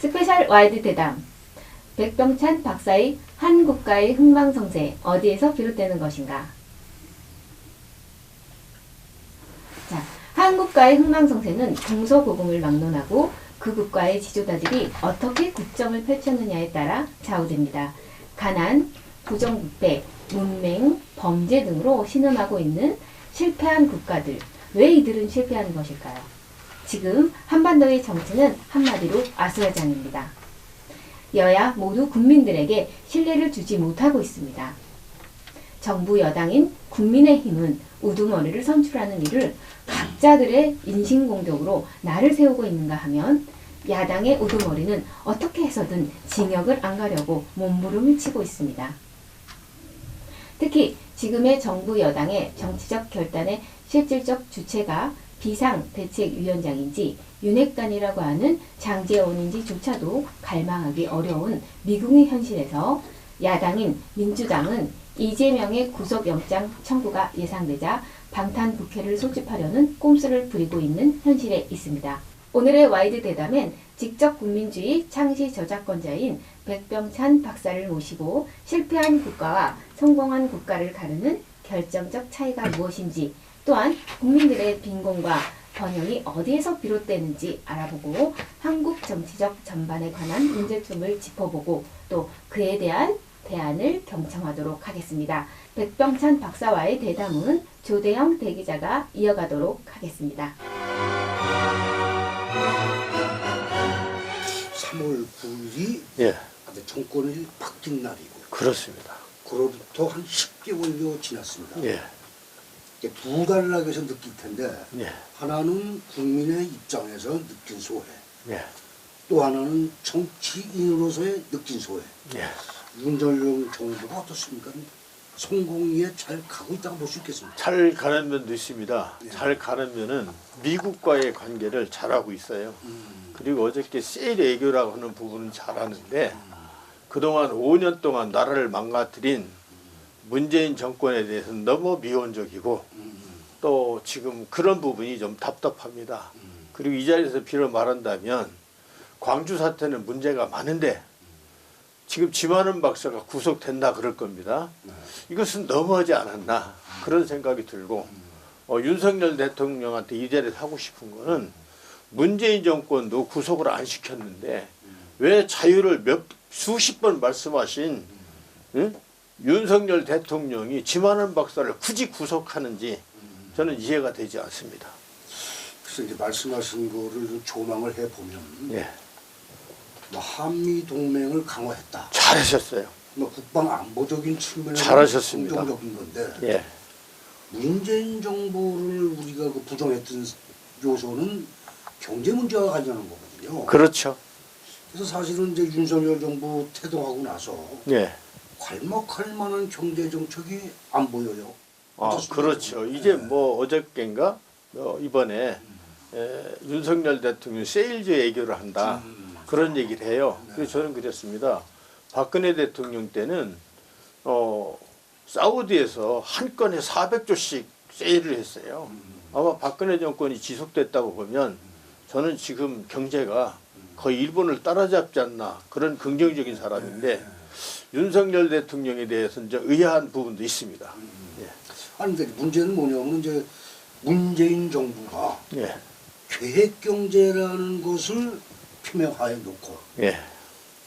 스페셜 와이드 대담. 백병찬 박사의 한 국가의 흥망성쇠 어디에서 비롯되는 것인가? 자, 한 국가의 흥망성쇠는 동서고금을 막론하고 그 국가의 지도자들이 어떻게 국정을 펼쳤느냐에 따라 좌우됩니다. 가난, 부정부패, 문맹, 범죄 등으로 신음하고 있는 실패한 국가들. 왜 이들은 실패하는 것일까요? 지금 한반도의 정치는 한마디로 아수라장입니다. 여야 모두 국민들에게 신뢰를 주지 못하고 있습니다. 정부 여당인 국민의힘은 우두머리를 선출하는 일을 각자들의 인신공격으로 나를 세우고 있는가 하면 야당의 우두머리는 어떻게 해서든 징역을 안 가려고 몸부림을 치고 있습니다. 특히 지금의 정부 여당의 정치적 결단의 실질적 주체가 비상대책위원장인지 윤핵관이라고 하는 장제원인지조차도 갈망하기 어려운 미궁의 현실에서 야당인 민주당은 이재명의 구속영장 청구가 예상되자 방탄국회를 소집하려는 꼼수를 부리고 있는 현실에 있습니다. 오늘의 와이드 대담엔 직접 국민주의 창시 저작권자인 백병찬 박사를 모시고 실패한 국가와 성공한 국가를 가르는 결정적 차이가 무엇인지, 또한 국민들의 빈곤과 번영이 어디에서 비롯되는지 알아보고 한국 정치적 전반에 관한 문제점을 짚어보고 또 그에 대한 대안을 경청하도록 하겠습니다. 백병찬 박사와의 대담은 조대영 대기자가 이어가도록 하겠습니다. 3월 9일이 예, 정권이 바뀐 날이고 그렇습니다. 그로부터 한 10개월여 지났습니다. 예, 두 단락에서 느낄 텐데 예, 하나는 국민의 입장에서 느낀 소회, 예, 또 하나는 정치인으로서의 느낀 소회. 예. 윤석열 정부가 어떻습니까? 성공리에 잘 가고 있다고 볼 수 있겠습니다. 잘 가는 면도 있습니다. 예. 잘 가는 면은 미국과의 관계를 잘하고 있어요. 그리고 어저께 세일 애교라고 하는 부분은 잘하는데 그동안 5년 동안 나라를 망가뜨린 문재인 정권에 대해서는 너무 미온적이고 또 지금 그런 부분이 좀 답답합니다. 그리고 이 자리에서 비로 말한다면 광주 사태는 문제가 많은데 지금 지만은 박사가 구속된다 그럴 겁니다. 이것은 너무하지 않았나 그런 생각이 들고 윤석열 대통령한테 이 자리에서 하고 싶은 거는 문재인 정권도 구속을 안 시켰는데 왜 자유를 수십 번 말씀하신 윤석열 대통령이 지만은 박사를 굳이 구속하는지 저는 이해가 되지 않습니다. 그래서 이제 말씀하신 거를 좀 조망을 해보면 예, 한미 동맹을 강화했다. 잘하셨어요. 국방 안보적인 측면에서 잘하셨습니다. 긍정적인 건데 예, 문재인 정부를 우리가 부정했던 요소는 경제 문제와 관련한 거거든요. 그렇죠. 그래서 사실은 이제 윤석열 정부 태동하고 나서 예, 괄목할 만한 경제 정책이 안 보여요. 아, 어떻습니까? 그렇죠. 이제 뭐 어저께인가 이번에 윤석열 대통령 세일즈 애교를 한다 그런 얘기를 해요. 그래서 저는 그랬습니다. 박근혜 대통령 때는 사우디에서 한 건에 400조씩 세일을 했어요. 아마 박근혜 정권이 지속됐다고 보면 저는 지금 경제가 거의 일본을 따라잡지 않나 그런 긍정적인 사람인데 윤석열 대통령에 대해서는 이제 의아한 부분도 있습니다. 예. 아니 근데 문제는 뭐냐면 이제 문재인 정부가 예. 계획 경제라는 것을 표명하여 놓고 예.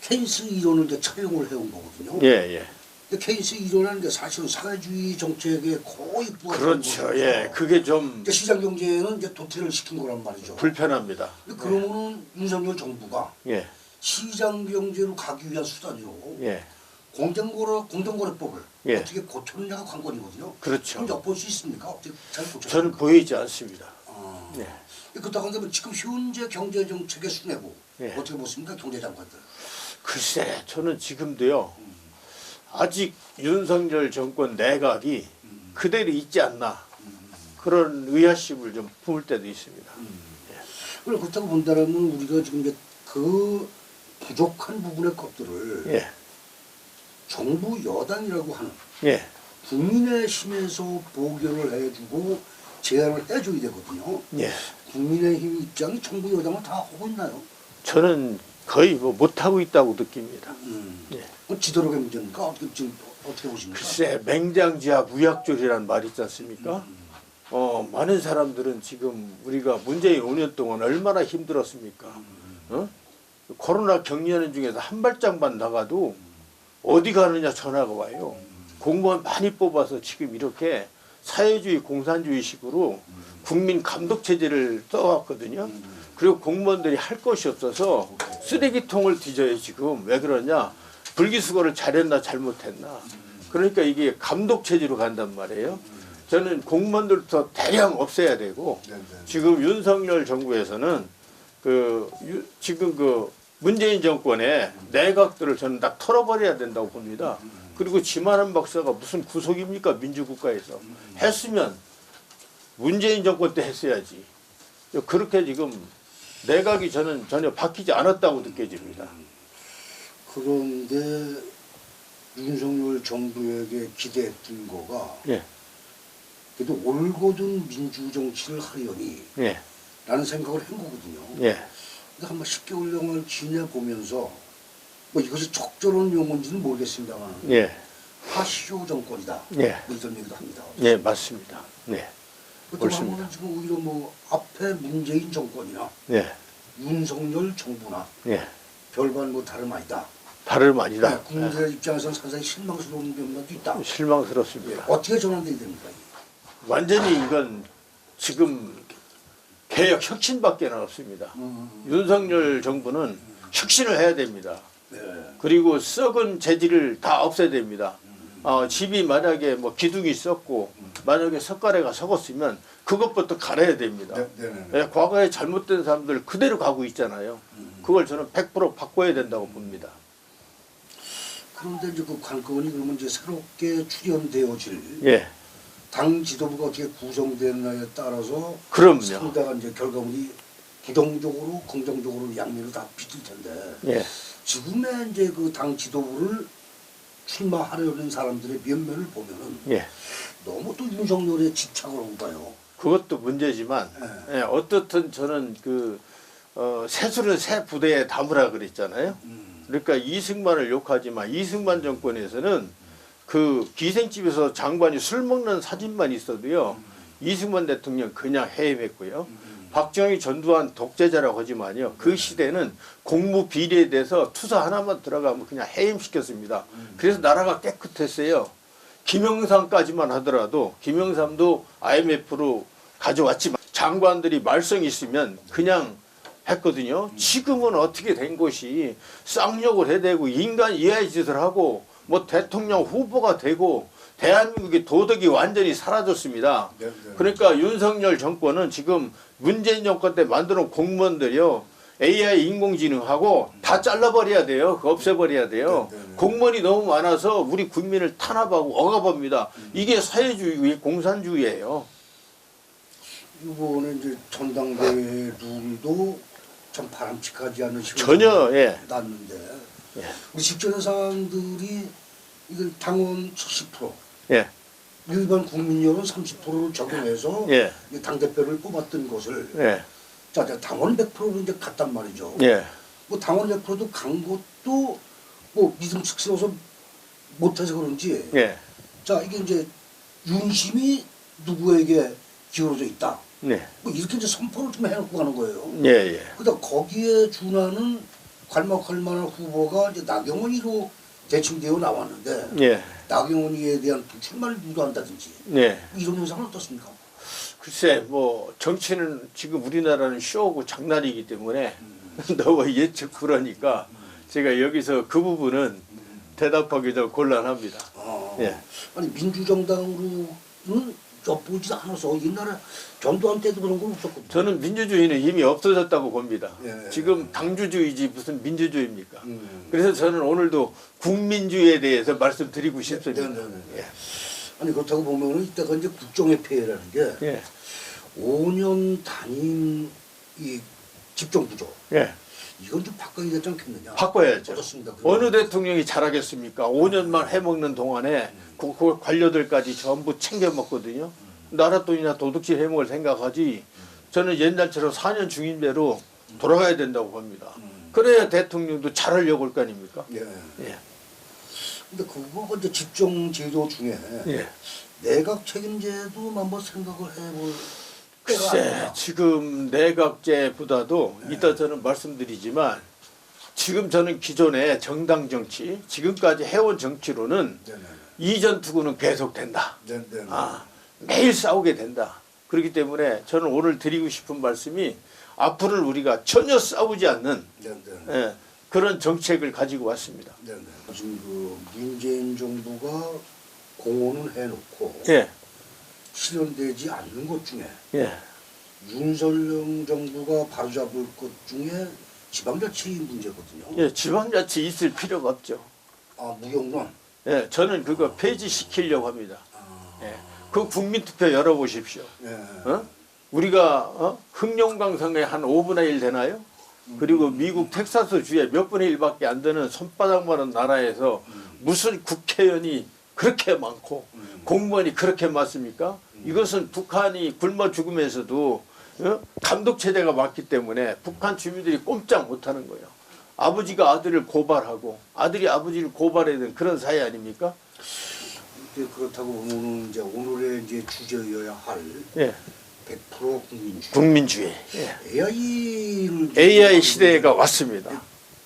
케인스 이론을 이제 차용을 해온 거거든요. 예. 예. 근데 케인스 이론은 이제 사실은 사회주의 정책에 거의 부합하는 그렇죠. 거거든요. 예. 그게 좀 이제 시장 경제는 이제 도태를 시킨 거란 말이죠. 불편합니다. 근데 그러면은 윤석열 정부가 예. 시장 경제로 가기 위한 수단으로 예. 공정거래법을 예. 어떻게 고쳤느냐가 관건이거든요. 그렇죠. 그럼 엿볼 수 있습니까? 어떻게 잘 고쳤습니까? 저는 보이지 않습니다. 예. 그렇다고 한다면 지금 현재 경제 정책의 수뇌부 예. 어떻게 보십니까? 경제장관들. 글쎄, 저는 지금도요. 아직 윤석열 정권 내각이 그대로 있지 않나 그런 의아심을 좀 품을 때도 있습니다. 그럼 그렇다고 본다면 우리가 지금 이제 그 부족한 부분의 것들을 예. 정부 여당이라고 하는 예. 국민의힘에서 보결을 해주고 제안을 해줘야 되거든요. 예. 국민의힘 입장이 정부 여당을 다 하고 있나요? 저는 거의 뭐 못하고 있다고 느낍니다. 예. 그 지도력의 문제니까 어떻게 보십니까? 글쎄 맹장지하 무약졸이라는 말이 있지 않습니까? 많은 사람들은 지금 우리가 문재인 5년 동안 얼마나 힘들었습니까? 코로나 격리하는 중에서 한 발짝만 나가도 어디 가느냐 전화가 와요. 공무원 많이 뽑아서 지금 이렇게 사회주의 공산주의식으로 국민 감독 체제를 써왔거든요. 그리고 공무원들이 할 것이 없어서 쓰레기통을 뒤져요 지금. 왜 그러냐? 불기수거를 잘했나 잘못했나. 그러니까 이게 감독 체제로 간단 말이에요. 저는 공무원들부터 대량 없애야 되고 지금 윤석열 정부에서는 지금 문재인 정권의 내각들을 저는 다 털어버려야 된다고 봅니다. 그리고 지만한 박사가 무슨 구속입니까? 민주국가에서. 했으면 문재인 정권 때 했어야지. 그렇게 지금 내각이 저는 전혀 바뀌지 않았다고 느껴집니다. 그런데 윤석열 정부에게 기대했던 거가 예. 그래도 올곧은 민주정치를 하려니 예. 라는 생각을 한 거거든요. 예. 근데 한 10개월령을 지내보면서 뭐 이것이 적절한 용어인지는 모르겠습니다만 예. 파시오 정권이다. 예. 뭐 이런 얘기도 합니다. 예, 맞습니다. 네. 그렇다고 옳습니다. 하면 지금 오히려 뭐 앞에 문재인 정권이나 예. 윤석열 정부나 예. 별반 뭐 다름 아니다. 다름 아니다. 국민들 입장에서는 상당히 실망스러운 면도 있다. 실망스럽습니다. 어떻게 전환돼야 됩니까? 완전히 이건 지금 개혁 혁신밖에 없습니다. 윤석열 정부는 혁신을 해야 됩니다. 네. 그리고 썩은 재질을 다 없애야 됩니다. 집이 만약에 뭐 기둥이 썩고 만약에 석가래가 썩었으면 그것부터 갈아야 됩니다. 예, 과거에 잘못된 사람들 그대로 가고 있잖아요. 그걸 저는 100% 바꿔야 된다고 봅니다. 그런데 이제 그 관건이 그러면 이제 새롭게 출연되어질 예, 당 지도부가 어떻게 구성되느냐에 따라서 그럼요. 상당한 이제 결과물이 부정적으로 긍정적으로 양면을 다 비칠 텐데 예, 지금의 이제 그 당 지도부를 출마하려는 사람들의 면면을 보면은 예. 너무 또 윤석열에 집착을 하고 가요. 그것도 문제지만 예, 어떻든 저는 새술은 새 부대에 담으라 그랬잖아요. 그러니까 이승만을 욕하지만 이승만 정권에서는 그 기생집에서 장관이 술 먹는 사진만 있어도요. 이승만 대통령 그냥 해임했고요. 박정희 전두환 독재자라고 하지만요. 그 시대는 공무 비리에 대해서 투사 하나만 들어가면 그냥 해임시켰습니다. 그래서 나라가 깨끗했어요. 김영삼까지만 하더라도 김영삼도 IMF로 가져왔지만 장관들이 말썽이 있으면 그냥 했거든요. 지금은 어떻게 된 것이 쌍욕을 해대고 인간 이하의 짓을 하고 뭐 대통령 후보가 되고 대한민국의 도덕이 완전히 사라졌습니다. 그러니까 윤석열 정권은 지금 문재인 정권 때 만들어놓은 공무원들이요. AI 인공지능하고 다 잘라버려야 돼요. 없애버려야 돼요. 공무원이 너무 많아서 우리 국민을 탄압하고 억압합니다. 이게 사회주의, 공산주의예요. 이번에 이제 전당대회 룰도 참 바람직하지 않은 식으로 전혀, 예. 났는데 예. 우리 집권의 사람들이 이걸 당원 70%, 예. 일반 국민 여론 30%를 적용해서 예. 당대표를 뽑았던 것을 예. 자, 당원 100%로 이제 갔단 말이죠. 예. 뭐 당원 100%도 간 것도 뭐 믿음직스러워서 못해서 그런지 예. 자, 이게 이제 윤심이 누구에게 기울어져 있다. 네. 뭐 이렇게 이제 선포를 좀 해놓고 가는 거예요. 예. 예. 그러다 거기에 준하는 괄목할 만한 후보가 이제 나경원이로 대칭되어 나왔는데 예. 나경원이에 대한 불출마를 유도한다든지 예. 이런 현상은 어떻습니까? 글쎄 뭐 정치는 지금 우리나라는 쇼고 장난이기 때문에 너무 예측 불허니까 제가 여기서 그 부분은 대답하기 좀 곤란합니다. 예. 아니 민주정당으로는 엿보지 않아서 옛날에 전두환 때도 그런 건 없었거든요. 저는 민주주의는 이미 없어졌다고 봅니다. 예. 지금 당주주의지 무슨 민주주의입니까? 그래서 저는 오늘도 국민주의에 대해서 말씀드리고 싶습니다. 예. 아니 그렇다고 보면은 이때가 이제 국정의 폐해라는 게 예. 5년 단임 이 집정 구조. 예. 이건 좀 바꿔야 되지 않겠느냐. 바꿔야죠. 어떻습니까? 어느 대통령이 잘하겠습니까? 5년만 해먹는 동안에 그 관료들까지 전부 챙겨 먹거든요. 나라 돈이나 도둑질 해먹을 생각하지. 저는 옛날처럼 4년 중임제로 돌아가야 된다고 봅니다. 그래야 대통령도 잘하려고 할 거 아닙니까? 예. 예. 근데 그거 이제 집정 제도 중에 예. 내각 책임제도 한번 생각을 해볼 때가 글쎄, 아니냐. 지금 내각제보다도 이따 저는 말씀드리지만 지금 저는 기존의 정당 정치, 지금까지 해온 정치로는 네네. 이전 투구는 계속된다. 네네. 매일 싸우게 된다. 그렇기 때문에 저는 오늘 드리고 싶은 말씀이 앞으로는 우리가 전혀 싸우지 않는 네네. 예, 그런 정책을 가지고 왔습니다. 네네. 지금 그 문재인 정부가 공언을 해놓고 예, 실현되지 않는 것 중에 예, 윤석열 정부가 바로잡을 것 중에 지방자치 문제거든요. 예, 지방자치 있을 필요가 없죠. 무용론. 예, 저는 그거 폐지시키려고 합니다. 아, 예, 그 국민투표 열어보십시오. 예. 우리가 흑룡강성에 한 5분의 1 되나요? 그리고 미국 텍사스 주에 몇 분의 1밖에 안 되는 손바닥만한 나라에서 무슨 국회의원이 그렇게 많고 공무원이 그렇게 많습니까? 이것은 북한이 굶어 죽으면서도 감독 체제가 맞기 때문에 북한 주민들이 꼼짝 못하는 거예요. 아버지가 아들을 고발하고 아들이 아버지를 고발해야 되는 그런 사회 아닙니까? 그렇다고 보면 이제 오늘의 이제 주제여야 할 예, 100% 국민주의. 국민주의. 예. AI를 AI 시대가 왔습니다.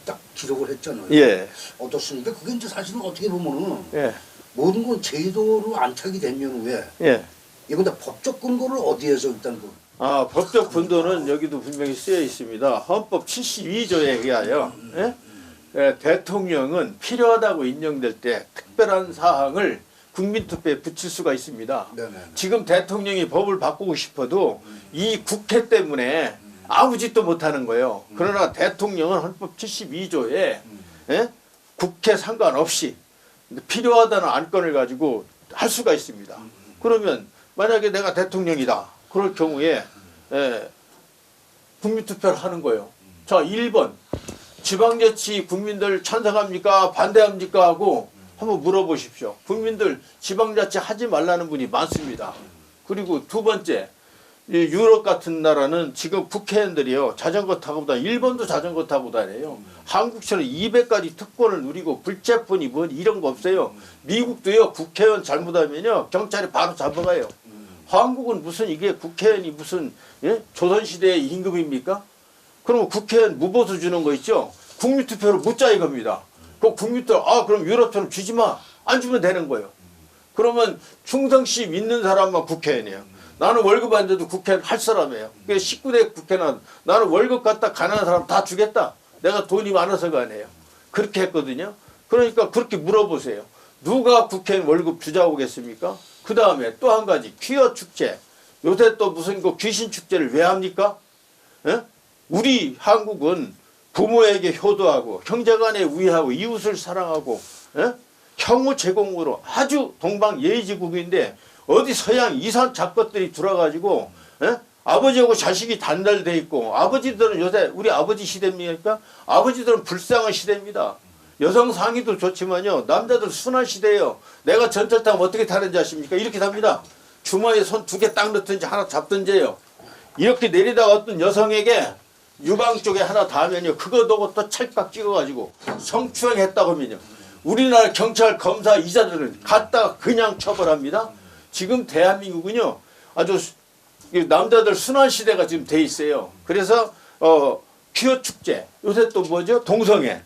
딱 기록을 했잖아요. 예, 어떻습니까? 그게 이제 사실은 어떻게 보면은 예, 모든 건 제도로 안착이 되면 왜 예. 이건 다 법적 근거를 어디에서 일단 그 법적 근거는 여기도 분명히 쓰여 있습니다. 헌법 72조에 의하여 대통령은 필요하다고 인정될 때 특별한 사항을 국민투표에 붙일 수가 있습니다. 네네. 지금 대통령이 법을 바꾸고 싶어도 이 국회 때문에 아무 짓도 못하는 거예요. 그러나 대통령은 헌법 72조에 국회 상관없이 필요하다는 안건을 가지고 할 수가 있습니다. 그러면 만약에 내가 대통령이다. 그럴 경우에 국민투표를 하는 거예요. 자, 1번 지방자치 국민들 찬성합니까? 반대합니까? 하고 한번 물어보십시오. 국민들 지방자치 하지 말라는 분이 많습니다. 그리고 두 번째, 이 유럽 같은 나라는 지금 국회의원들이요 자전거 타고 다녀요. 일본도 자전거 타고 다녀요. 한국처럼 200가지 특권을 누리고 불체포니 뭐 이런 거 없어요. 미국도요 국회의원 잘못하면요 경찰이 바로 잡아가요. 한국은 무슨 이게 국회의원이 무슨 조선시대의 임금입니까? 그럼 국회의원 무보수 주는 거 있죠? 국민투표로 묻자 이겁니다. 그 국민투표 그럼 유럽처럼 주지 마. 안 주면 되는 거예요. 그러면 충성심 있는 사람만 국회의원이에요. 나는 월급 안 줘도 국회의원 할 사람이에요. 19대 국회는 나는 월급 갖다 가난한 사람 다 주겠다. 내가 돈이 많아서가 아니에요. 그렇게 했거든요. 그러니까 그렇게 물어보세요. 누가 국회의원 월급 주자고 오겠습니까? 그 다음에 또 한 가지 퀴어 축제. 요새 또 무슨 그 귀신 축제를 왜 합니까? 우리 한국은 부모에게 효도하고 형제간에 우애하고 이웃을 사랑하고 형우 제공으로 아주 동방예의지국인데 어디 서양 이산 작것들이 들어가지고 아버지하고 자식이 단달돼 있고 아버지들은 요새 우리 아버지 시대입니까? 아버지들은 불쌍한 시대입니다. 여성 상의도 좋지만요 남자들 순한 시대예요. 내가 전철 타면 어떻게 타는지 아십니까? 이렇게 탑니다. 주머니에 손 2개 딱 넣든지 하나 잡든지요. 이렇게 내리다가 어떤 여성에게 유방 쪽에 하나 닿으면요 그거 놓고 또 찰칵 찍어가지고 성추행했다고 하면요 우리나라 경찰 검사 이자들은 갖다가 그냥 처벌합니다. 지금 대한민국은요 아주 남자들 순환 시대가 지금 돼 있어요. 그래서 퀴어 축제 요새 또 뭐죠? 동성애.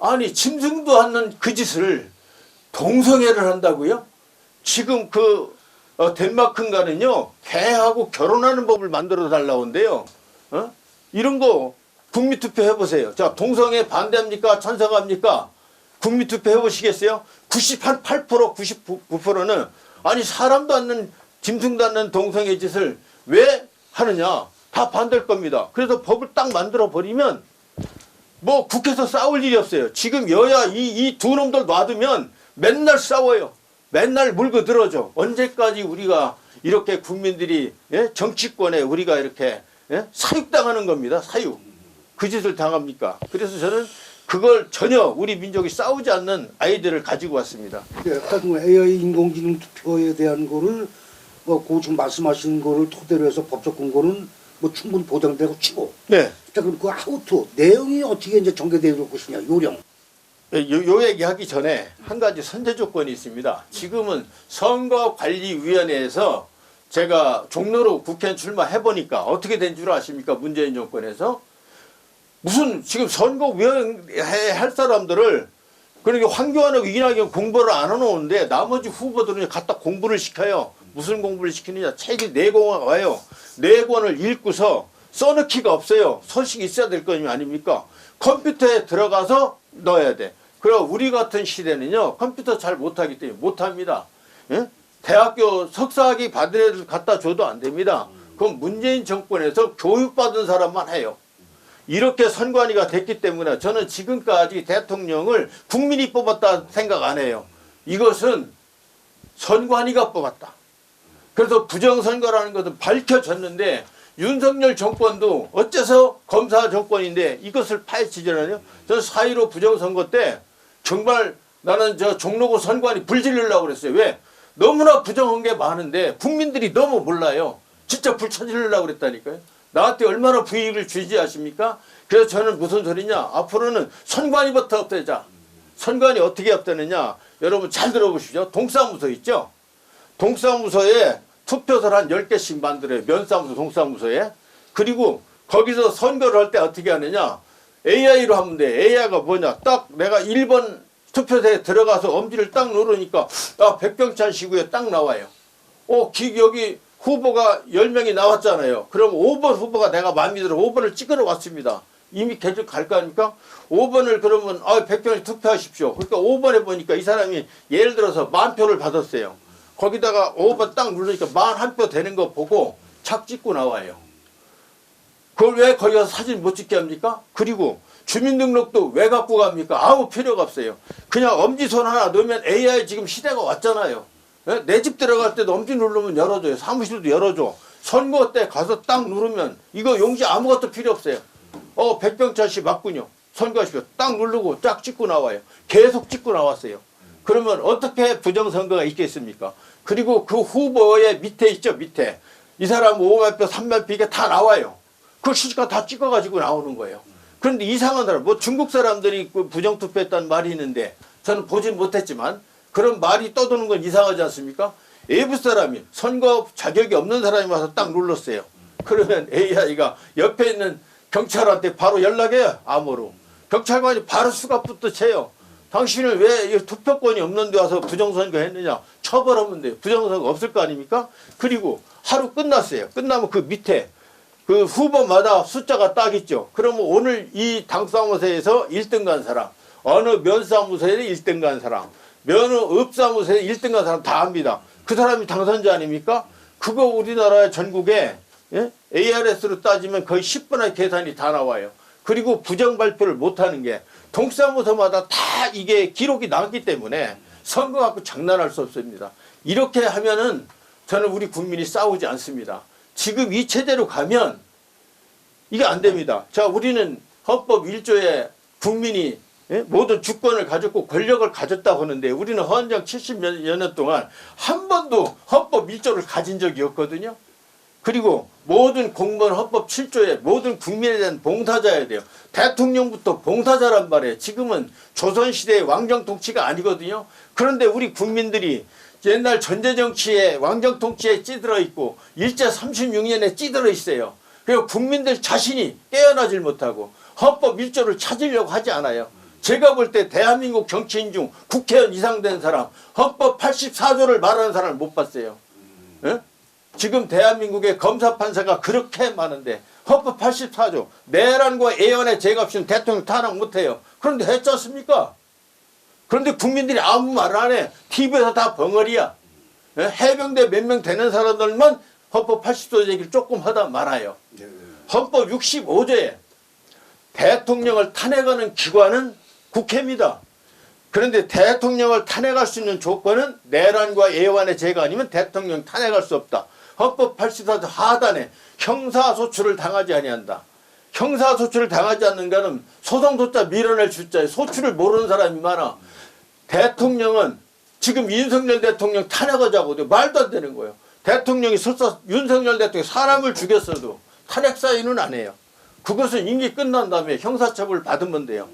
아니 짐승도 않는 그 짓을 동성애를 한다고요? 지금 그 덴마크인가는요 개하고 결혼하는 법을 만들어 달라고 한대요. 이런 거 국민투표 해보세요. 자, 동성애 반대합니까? 찬성합니까? 국민투표 해보시겠어요? 98%, 99%는 아니 사람도 않는 짐승도 않는 동성애 짓을 왜 하느냐? 다 반대할 겁니다. 그래서 법을 딱 만들어 버리면 뭐 국회에서 싸울 일이 없어요. 지금 여야 이 두 놈들 놔두면 맨날 싸워요. 맨날 물고 들어줘. 언제까지 우리가 이렇게 국민들이 정치권에 우리가 이렇게 사육당하는 겁니다. 사육. 그 짓을 당합니까? 그래서 저는 그걸 전혀 우리 민족이 싸우지 않는 아이디어를 가지고 왔습니다. 아까 AI 인공지능 투표에 대한 거를 그 지금 말씀하신 거를 토대로 해서 법적 근거는 뭐 충분히 보장되고 치고. 네. 자, 그럼 그 하우투 내용이 어떻게 이제 전개될 것이냐, 요령. 요 얘기하기 전에 한 가지 선제 조건이 있습니다. 지금은 선거관리위원회에서 제가 종로로 국회에 출마해보니까 어떻게 된 줄 아십니까? 문재인 정권에서. 무슨 지금 선거위원회 할 사람들을 그러니까 황교안하고 이낙연 공부를 안 해놓는데 나머지 후보들은 갖다 공부를 시켜요. 무슨 공부를 시키느냐. 책이 4권가 와요. 4권을 읽고서 써넣기가 없어요. 서식이 있어야 될 거 아닙니까? 컴퓨터에 들어가서 넣어야 돼. 그럼 우리 같은 시대는요. 컴퓨터 잘 못하기 때문에 못합니다. 예? 대학교 석사학위 받은 애들 갖다 줘도 안 됩니다. 그건 문재인 정권에서 교육받은 사람만 해요. 이렇게 선관위가 됐기 때문에 저는 지금까지 대통령을 국민이 뽑았다 생각 안 해요. 이것은 선관위가 뽑았다. 그래서 부정선거라는 것은 밝혀졌는데 윤석열 정권도 어째서 검사 정권인데 이것을 파헤치잖아요. 저는 4.15 부정선거 때 정말 나는 저 종로구 선관위 불질르려고 그랬어요. 왜? 너무나 부정한 게 많은데 국민들이 너무 몰라요. 진짜 불 쳐지려고 그랬다니까요. 나한테 얼마나 불이익을 주지 아십니까? 그래서 저는 무슨 소리냐. 앞으로는 선관위부터 없애자. 선관위 어떻게 없애느냐. 여러분 잘 들어보시죠. 동사무소 있죠. 동사무소에 투표소를 한 10개씩 만들어요. 면사무소 동사무소에. 그리고 거기서 선거를 할 때 어떻게 하느냐. AI로 하면 돼. AI가 뭐냐. 딱 내가 1번 투표소에 들어가서 엄지를 딱 누르니까 백병찬 시구에 딱 나와요. 여기 후보가 10명이 나왔잖아요. 그럼 5번 후보가 내가 마음에 들어 5번을 찍으러 왔습니다. 이미 계속 갈 거 아닙니까? 5번을 그러면 백병찬 투표하십시오. 그러니까 5번에 보니까 이 사람이 예를 들어서 10,000표를 받았어요. 거기다가 5번 딱 누르니까 41표 되는 거 보고 착 찍고 나와요. 그걸 왜 거기 가서 사진 못 찍게 합니까? 그리고 주민등록도 왜 갖고 갑니까? 아무 필요가 없어요. 그냥 엄지손 하나 넣으면 AI 지금 시대가 왔잖아요. 내 집 들어갈 때도 엄지 누르면 열어줘요. 사무실도 열어줘. 선거 때 가서 딱 누르면 이거 용지 아무것도 필요 없어요. 백병찬 씨 맞군요. 선거하십시오. 딱 누르고 쫙 찍고 나와요. 계속 찍고 나왔어요. 그러면 어떻게 부정선거가 있겠습니까? 그리고 그 후보의 밑에 있죠. 밑에. 이 사람 5만 표, 3만 표 이게 다 나와요. 그걸 시간 다 찍어가지고 나오는 거예요. 그런데 이상한 사람, 뭐 중국 사람들이 부정투표했다는 말이 있는데 저는 보진 못했지만 그런 말이 떠도는 건 이상하지 않습니까? 외부 사람이 선거 자격이 없는 사람이 와서 딱 눌렀어요. 그러면 AI가 옆에 있는 경찰한테 바로 연락해요. 암호로. 경찰관이 바로 수갑부터 채요. 당신은 왜 투표권이 없는데 와서 부정선거 했느냐. 처벌하면 돼요. 부정선거 없을 거 아닙니까? 그리고 하루 끝났어요. 끝나면 그 밑에 그 후보마다 숫자가 딱 있죠. 그러면 오늘 이 당사무소에서 1등 간 사람, 어느 면사무소에 1등 간 사람, 면업사무소에 1등 간 사람 다 압니다. 그 사람이 당선자 아닙니까? 그거 우리나라 전국에 ARS로 따지면 거의 10분의 계산이 다 나와요. 그리고 부정 발표를 못하는 게 동사무소마다 다 이게 기록이 나왔기 때문에 선거 갖고 장난할 수 없습니다. 이렇게 하면은 저는 우리 국민이 싸우지 않습니다. 지금 이 체제로 가면 이게 안 됩니다. 자, 우리는 헌법 1조에 국민이 모든 주권을 가졌고 권력을 가졌다고 하는데 우리는 헌정 70여 년 동안 한 번도 헌법 1조를 가진 적이 없거든요. 그리고 모든 공무원 헌법 7조에 모든 국민에 대한 봉사자여야 돼요. 대통령부터 봉사자란 말이에요. 지금은 조선시대의 왕정통치가 아니거든요. 그런데 우리 국민들이 옛날 전제정치에 왕정통치에 찌들어 있고 일제 36년에 찌들어 있어요. 그리고 국민들 자신이 깨어나질 못하고 헌법 1조를 찾으려고 하지 않아요. 제가 볼 때 대한민국 정치인 중 국회의원 이상 된 사람 헌법 84조를 말하는 사람을 못 봤어요. 에? 지금 대한민국의 검사 판사가 그렇게 많은데 헌법 84조 내란과 애연의 죄가 없이는 대통령 탄핵 못해요. 그런데 했지 않습니까? 그런데 국민들이 아무 말 안 해. TV에서 다 벙어리야. 해병대 몇 명 되는 사람들만 헌법 80조 얘기를 조금 하다 말아요. 헌법 65조에 대통령을 탄핵하는 기관은 국회입니다. 그런데 대통령을 탄핵할 수 있는 조건은 내란과 애환의 죄가 아니면 대통령 탄핵할 수 없다. 헌법 84조 하단에 형사소출을 당하지 아니한다. 형사소출을 당하지 않는가는 소송소자 밀어낼 주자에 소출을 모르는 사람이 많아. 대통령은 지금 윤석열 대통령 탄핵하자고 말도 안 되는 거예요. 대통령이 설사 윤석열 대통령이 사람을 죽였어도 탄핵 사유는 안 해요. 그것은 임기 끝난 다음에 형사처벌 받으면 돼요.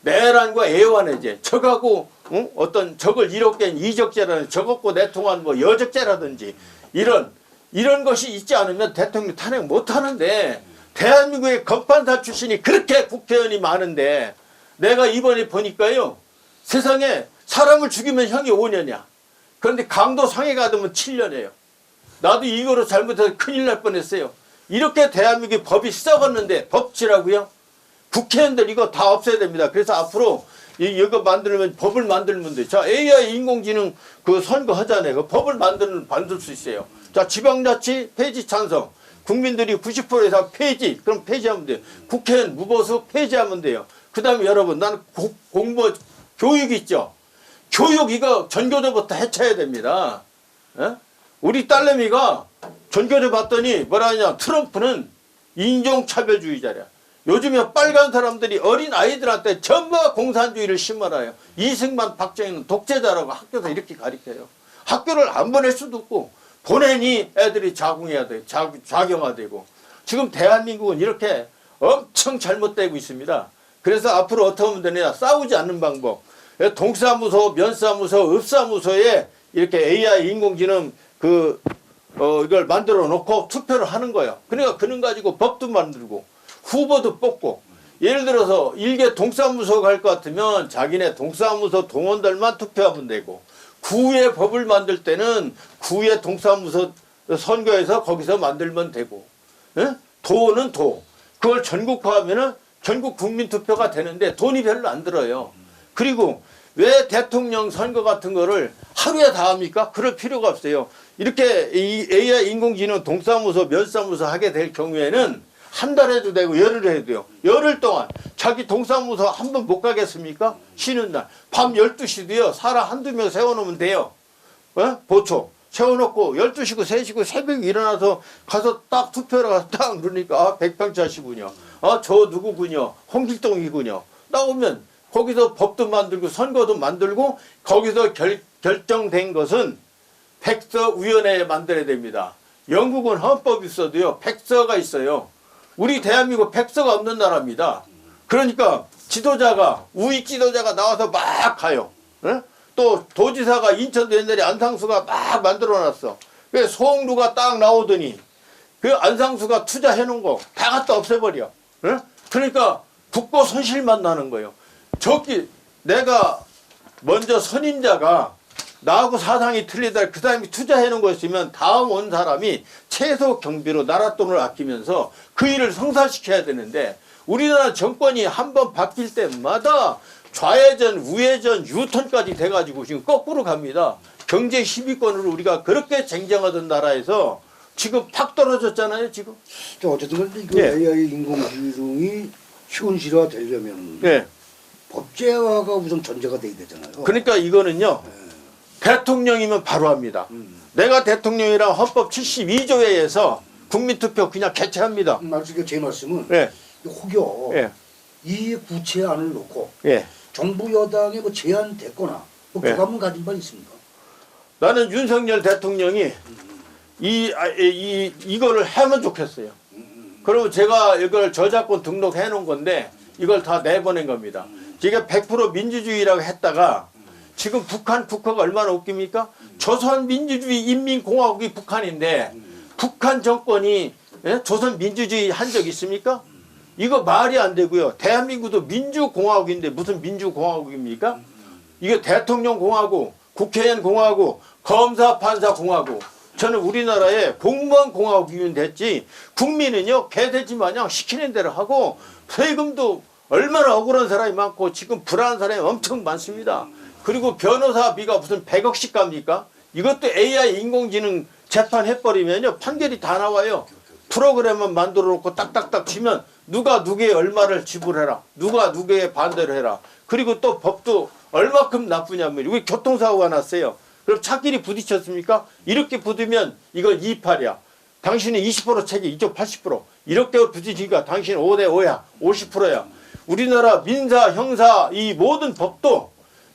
내란과 애완해제, 적하고 어떤 적을 이롭게 한 이적죄라든지 적었고 내통한 뭐 여적죄라든지 이런 것이 있지 않으면 대통령 탄핵 못 하는데, 대한민국의 검판사 출신이 그렇게 국회의원이 많은데 내가 이번에 보니까요, 세상에 사람을 죽이면 형이 5년이야. 그런데 강도 상해 가두면 7년이에요. 나도 이거로 잘못해서 큰일 날 뻔했어요. 이렇게 대한민국의 법이 썩었는데 법치라고요? 국회의원들 이거 다 없애야 됩니다. 그래서 앞으로 이거 만들면, 법을 만들면 돼. 자, AI 인공지능 그 선거 하잖아요. 그 법을 만들 수 있어요. 자, 지방자치 폐지 찬성. 국민들이 90% 이상 폐지. 그럼 폐지하면 돼요. 국회의원 무보수 폐지하면 돼요. 그 다음에 여러분, 나는 공부, 교육 있죠? 교육 이거 전교조부터 해쳐야 됩니다. 에? 우리 딸내미가 전교조 봤더니 뭐라 하냐, 트럼프는 인종차별주의자래. 요즘에 빨간 사람들이 어린 아이들한테 전부 공산주의를 심어놔요. 이승만, 박정희는 독재자라고 학교에서 이렇게 가르쳐요. 학교를 안 보낼 수도 없고, 보내니 애들이 적응해야 돼, 작용해야 되고. 지금 대한민국은 이렇게 엄청 잘못되고 있습니다. 그래서 앞으로 어떻게 하면 되느냐, 싸우지 않는 방법. 동사무소, 면사무소, 읍사무소에 이렇게 AI 인공지능 이걸 만들어 놓고 투표를 하는 거예요. 그러니까 그런 가지고 법도 만들고 후보도 뽑고. 예를 들어서 일개 동사무소 갈 것 같으면 자기네 동사무소 동원들만 투표하면 되고, 구의 법을 만들 때는 구의 동사무소 선거에서 거기서 만들면 되고, 예? 도는 그걸 전국화하면은 전국 국민 투표가 되는데 돈이 별로 안 들어요. 그리고 왜 대통령 선거 같은 거를 하루에 다 합니까? 그럴 필요가 없어요. 이렇게 이 AI 인공지능 동사무소, 면사무소 하게 될 경우에는 한 달 해도 되고 열흘 해도 돼요. 열흘 동안 자기 동사무소 한 번 못 가겠습니까? 쉬는 날. 밤 12시도요. 사람 한두 명 세워놓으면 돼요. 보초. 세워놓고 12시고 3시고 새벽에 일어나서 가서 딱 투표를 가서 딱 누르니까 100평짜시군요. 저 누구군요. 홍길동이군요. 나오면 거기서 법도 만들고 선거도 만들고, 거기서 결정된 것은 백서위원회에 만들어야 됩니다. 영국은 헌법이 있어도요, 백서가 있어요. 우리 대한민국 백서가 없는 나라입니다. 그러니까 지도자가, 우익 지도자가 나와서 막 가요. 에? 또 도지사가, 인천도 옛날에 안상수가 막 만들어놨어. 그 소홍루가 딱 나오더니 그 안상수가 투자해놓은 거 다 갖다 없애버려. 에? 그러니까 국고 손실만 나는 거예요. 내가 먼저 선임자가 나하고 사상이 틀리다, 그 사람이 투자해놓은 것이면 다음 온 사람이 최소 경비로 나라 돈을 아끼면서 그 일을 성사시켜야 되는데, 우리나라 정권이 한번 바뀔 때마다 좌회전, 우회전, 유턴까지 돼가지고 지금 거꾸로 갑니다. 경제 10위권으로 우리가 그렇게 쟁쟁하던 나라에서 지금 팍 떨어졌잖아요, 지금. 어쨌든 근데 이거 예. AI 인공지능이 현실화 되려면 예. 법제화가 우선 전제가 돼야 되잖아요. 그러니까 이거는요, 대통령이면 바로 합니다. 내가 대통령이랑 헌법 72조에 의해서 국민투표 그냥 개최합니다. 말씀, 제 말씀은 예. 혹여 예. 이 구체안을 놓고 예. 정부 여당에 뭐 제안됐거나 뭐 예. 교감은 가진 바 있습니까? 나는 윤석열 대통령이 이거를 하면 좋겠어요. 그러면 제가 이걸 저작권 등록해 놓은 건데 이걸 다 내보낸 겁니다. 제가 100% 민주주의라고 했다가 지금 북한 국가가 얼마나 웃깁니까? 조선민주주의 인민공화국이 북한인데 북한 정권이 조선민주주의 한 적 있습니까? 이거 말이 안 되고요. 대한민국도 민주공화국인데 무슨 민주공화국입니까? 이게 대통령공화국, 국회의원공화국, 검사, 판사공화국. 저는 우리나라에 공무원공화국이면 됐지, 국민은요 개돼지 마냥 시키는 대로 하고, 세금도 얼마나 억울한 사람이 많고 지금 불안한 사람이 엄청 많습니다. 그리고 변호사비가 무슨 100억씩 갑니까? 이것도 AI 인공지능 재판해버리면요 판결이 다 나와요. 프로그램만 만들어 놓고 딱딱딱 치면 누가 누구에 얼마를 지불해라, 누가 누구에 반대를 해라. 그리고 또 법도 얼마큼 나쁘냐면, 이게 교통사고가 났어요. 그럼 차끼리 부딪혔습니까? 이렇게 부딪으면 이건 2-8이야. 당신은 20% 책임, 이쪽 80%. 이렇게 부딪히니까 당신은 5대5야. 50%야. 우리나라 민사, 형사 이 모든 법도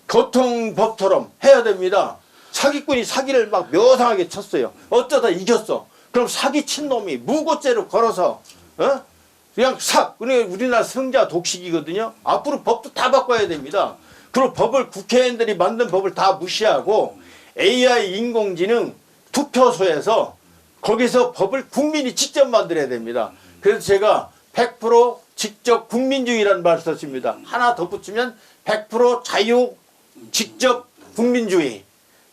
교통법처럼 해야 됩니다. 사기꾼이 사기를 막 묘상하게 쳤어요. 어쩌다 이겼어. 그럼 사기 친 놈이 무고죄로 걸어서 그냥 싹. 그러니까 우리나라 성자 독식이거든요. 앞으로 법도 다 바꿔야 됩니다. 그리고 법을 국회의원들이 만든 법을 다 무시하고 AI 인공지능 투표소에서 거기서 법을 국민이 직접 만들어야 됩니다. 그래서 제가 100% 직접 국민주의라는 말을 썼습니다. 하나 덧붙이면 100% 자유 직접 국민주의.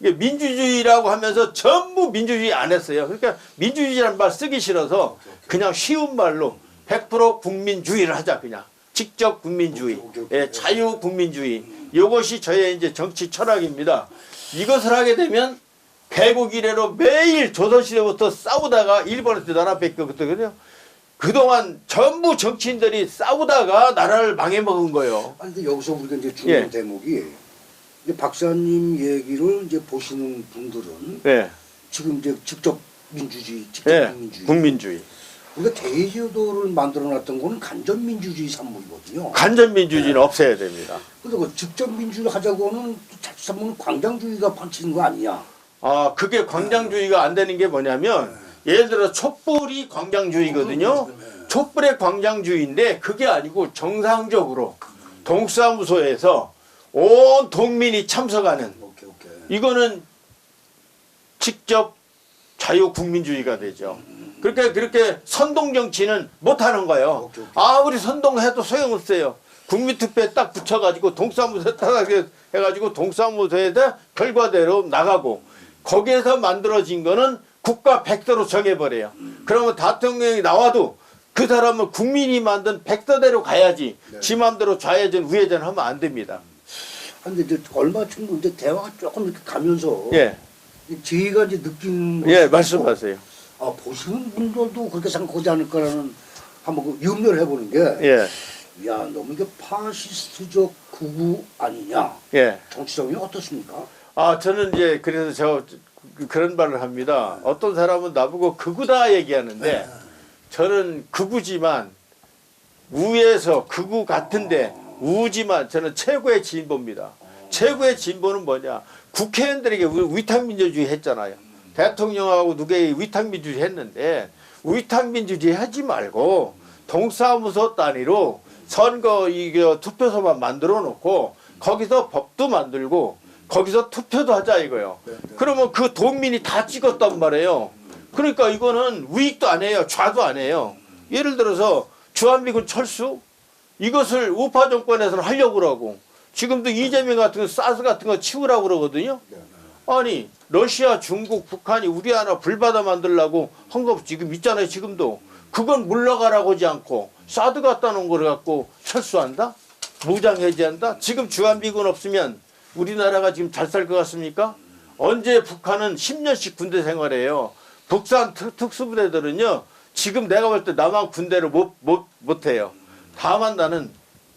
이게 민주주의라고 하면서 전부 민주주의 안 했어요. 그러니까 민주주의라는 말 쓰기 싫어서 그냥 쉬운 말로 100% 국민주의를 하자. 그냥 직접 국민주의, 예, 자유 국민주의. 이것이 저의 이제 정치 철학입니다. 이것을 하게 되면 개국 이래로 매일 조선시대부터 싸우다가 일본한테 나라 뺏겼거든요. 그동안 전부 정치인들이 싸우다가 나라를 망해먹은 거예요. 아니 근데 여기서 우리가 이제 중요한 예. 대목이 이제 박사님 얘기를 이제 보시는 분들은 예, 지금 이제 직접 민주주의, 직접 예, 국민주의. 국민주의. 우리가 대제도를 만들어놨던 거는 간접민주주의 산물이거든요. 간접민주주의는 없애야 됩니다. 근데 그 직접 민주를 하자고는 자칫하면 광장주의가 판치는 거 아니냐? 아, 그게 광장주의가 안 되는 게 뭐냐면 예를 들어 촛불이 광장주의거든요. 촛불의 광장주의인데 그게 아니고 정상적으로 동사무소에서 온 동민이 참석하는 오케이. 이거는 직접 자유국민주의가 되죠. 그러니까 그렇게 선동정치는 못하는 거예요. 오케이. 아무리 선동해도 소용없어요. 국민투표에 딱 붙여가지고 동사무소에 딱 해가지고 동사무소에다 결과대로 나가고 거기에서 만들어진 거는 국가 백서로 정해버려요. 그러면 대통령이 나와도 그 사람은 국민이 만든 백서대로 가야지 네. 지 맘대로 좌회전 우회전 하면 안 됩니다. 근데 이제 얼마 전에 이제 대화가 조금 이렇게 가면서 예, 제가 이제 느낀 예, 것이 말씀하세요. 아 보시는 분들도 그렇게 생각하지 않을까라는 한번 그 염려를 해보는 게 예, 야, 너무 이게 파시스트적 극우 아니냐? 예. 정치적이 어떻습니까? 아, 저는 이제 그래서 저 그런 말을 합니다. 어떤 사람은 나보고 극우다 얘기하는데 저는 극우지만 우에서 극우 같은데 우지만 저는 최고의 진보입니다. 최고의 진보는 뭐냐? 국회의원들에게 위탁민주주의 했잖아요. 대통령하고 누구에게 위탁민주주의 했는데 위탁민주주의 하지 말고 동사무소 단위로 선거 이거 투표소만 만들어 놓고 거기서 법도 만들고 거기서 투표도 하자 이거요. 그러면 그 동민이 다 찍었단 말이에요. 그러니까 이거는 우익도 안 해요. 좌도 안 해요. 예를 들어서 주한미군 철수 이것을 우파 정권에서는 하려고 그러고 지금도 이재명 같은 거 사스 같은 거 치우라고 그러거든요. 아니 러시아, 중국, 북한이 우리 하나 불받아 만들려고 한 거 지금 있잖아요. 지금도 그건 물러가라고 하지 않고 사드 갖다 놓은 걸 갖고 철수한다? 무장 해제한다? 지금 주한미군 없으면 우리나라가 지금 잘 살 것 같습니까? 언제 북한은 10년씩 군대 생활해요. 북한 특수부대들은요. 지금 내가 볼 때 남한 군대를 못해요. 다만 나는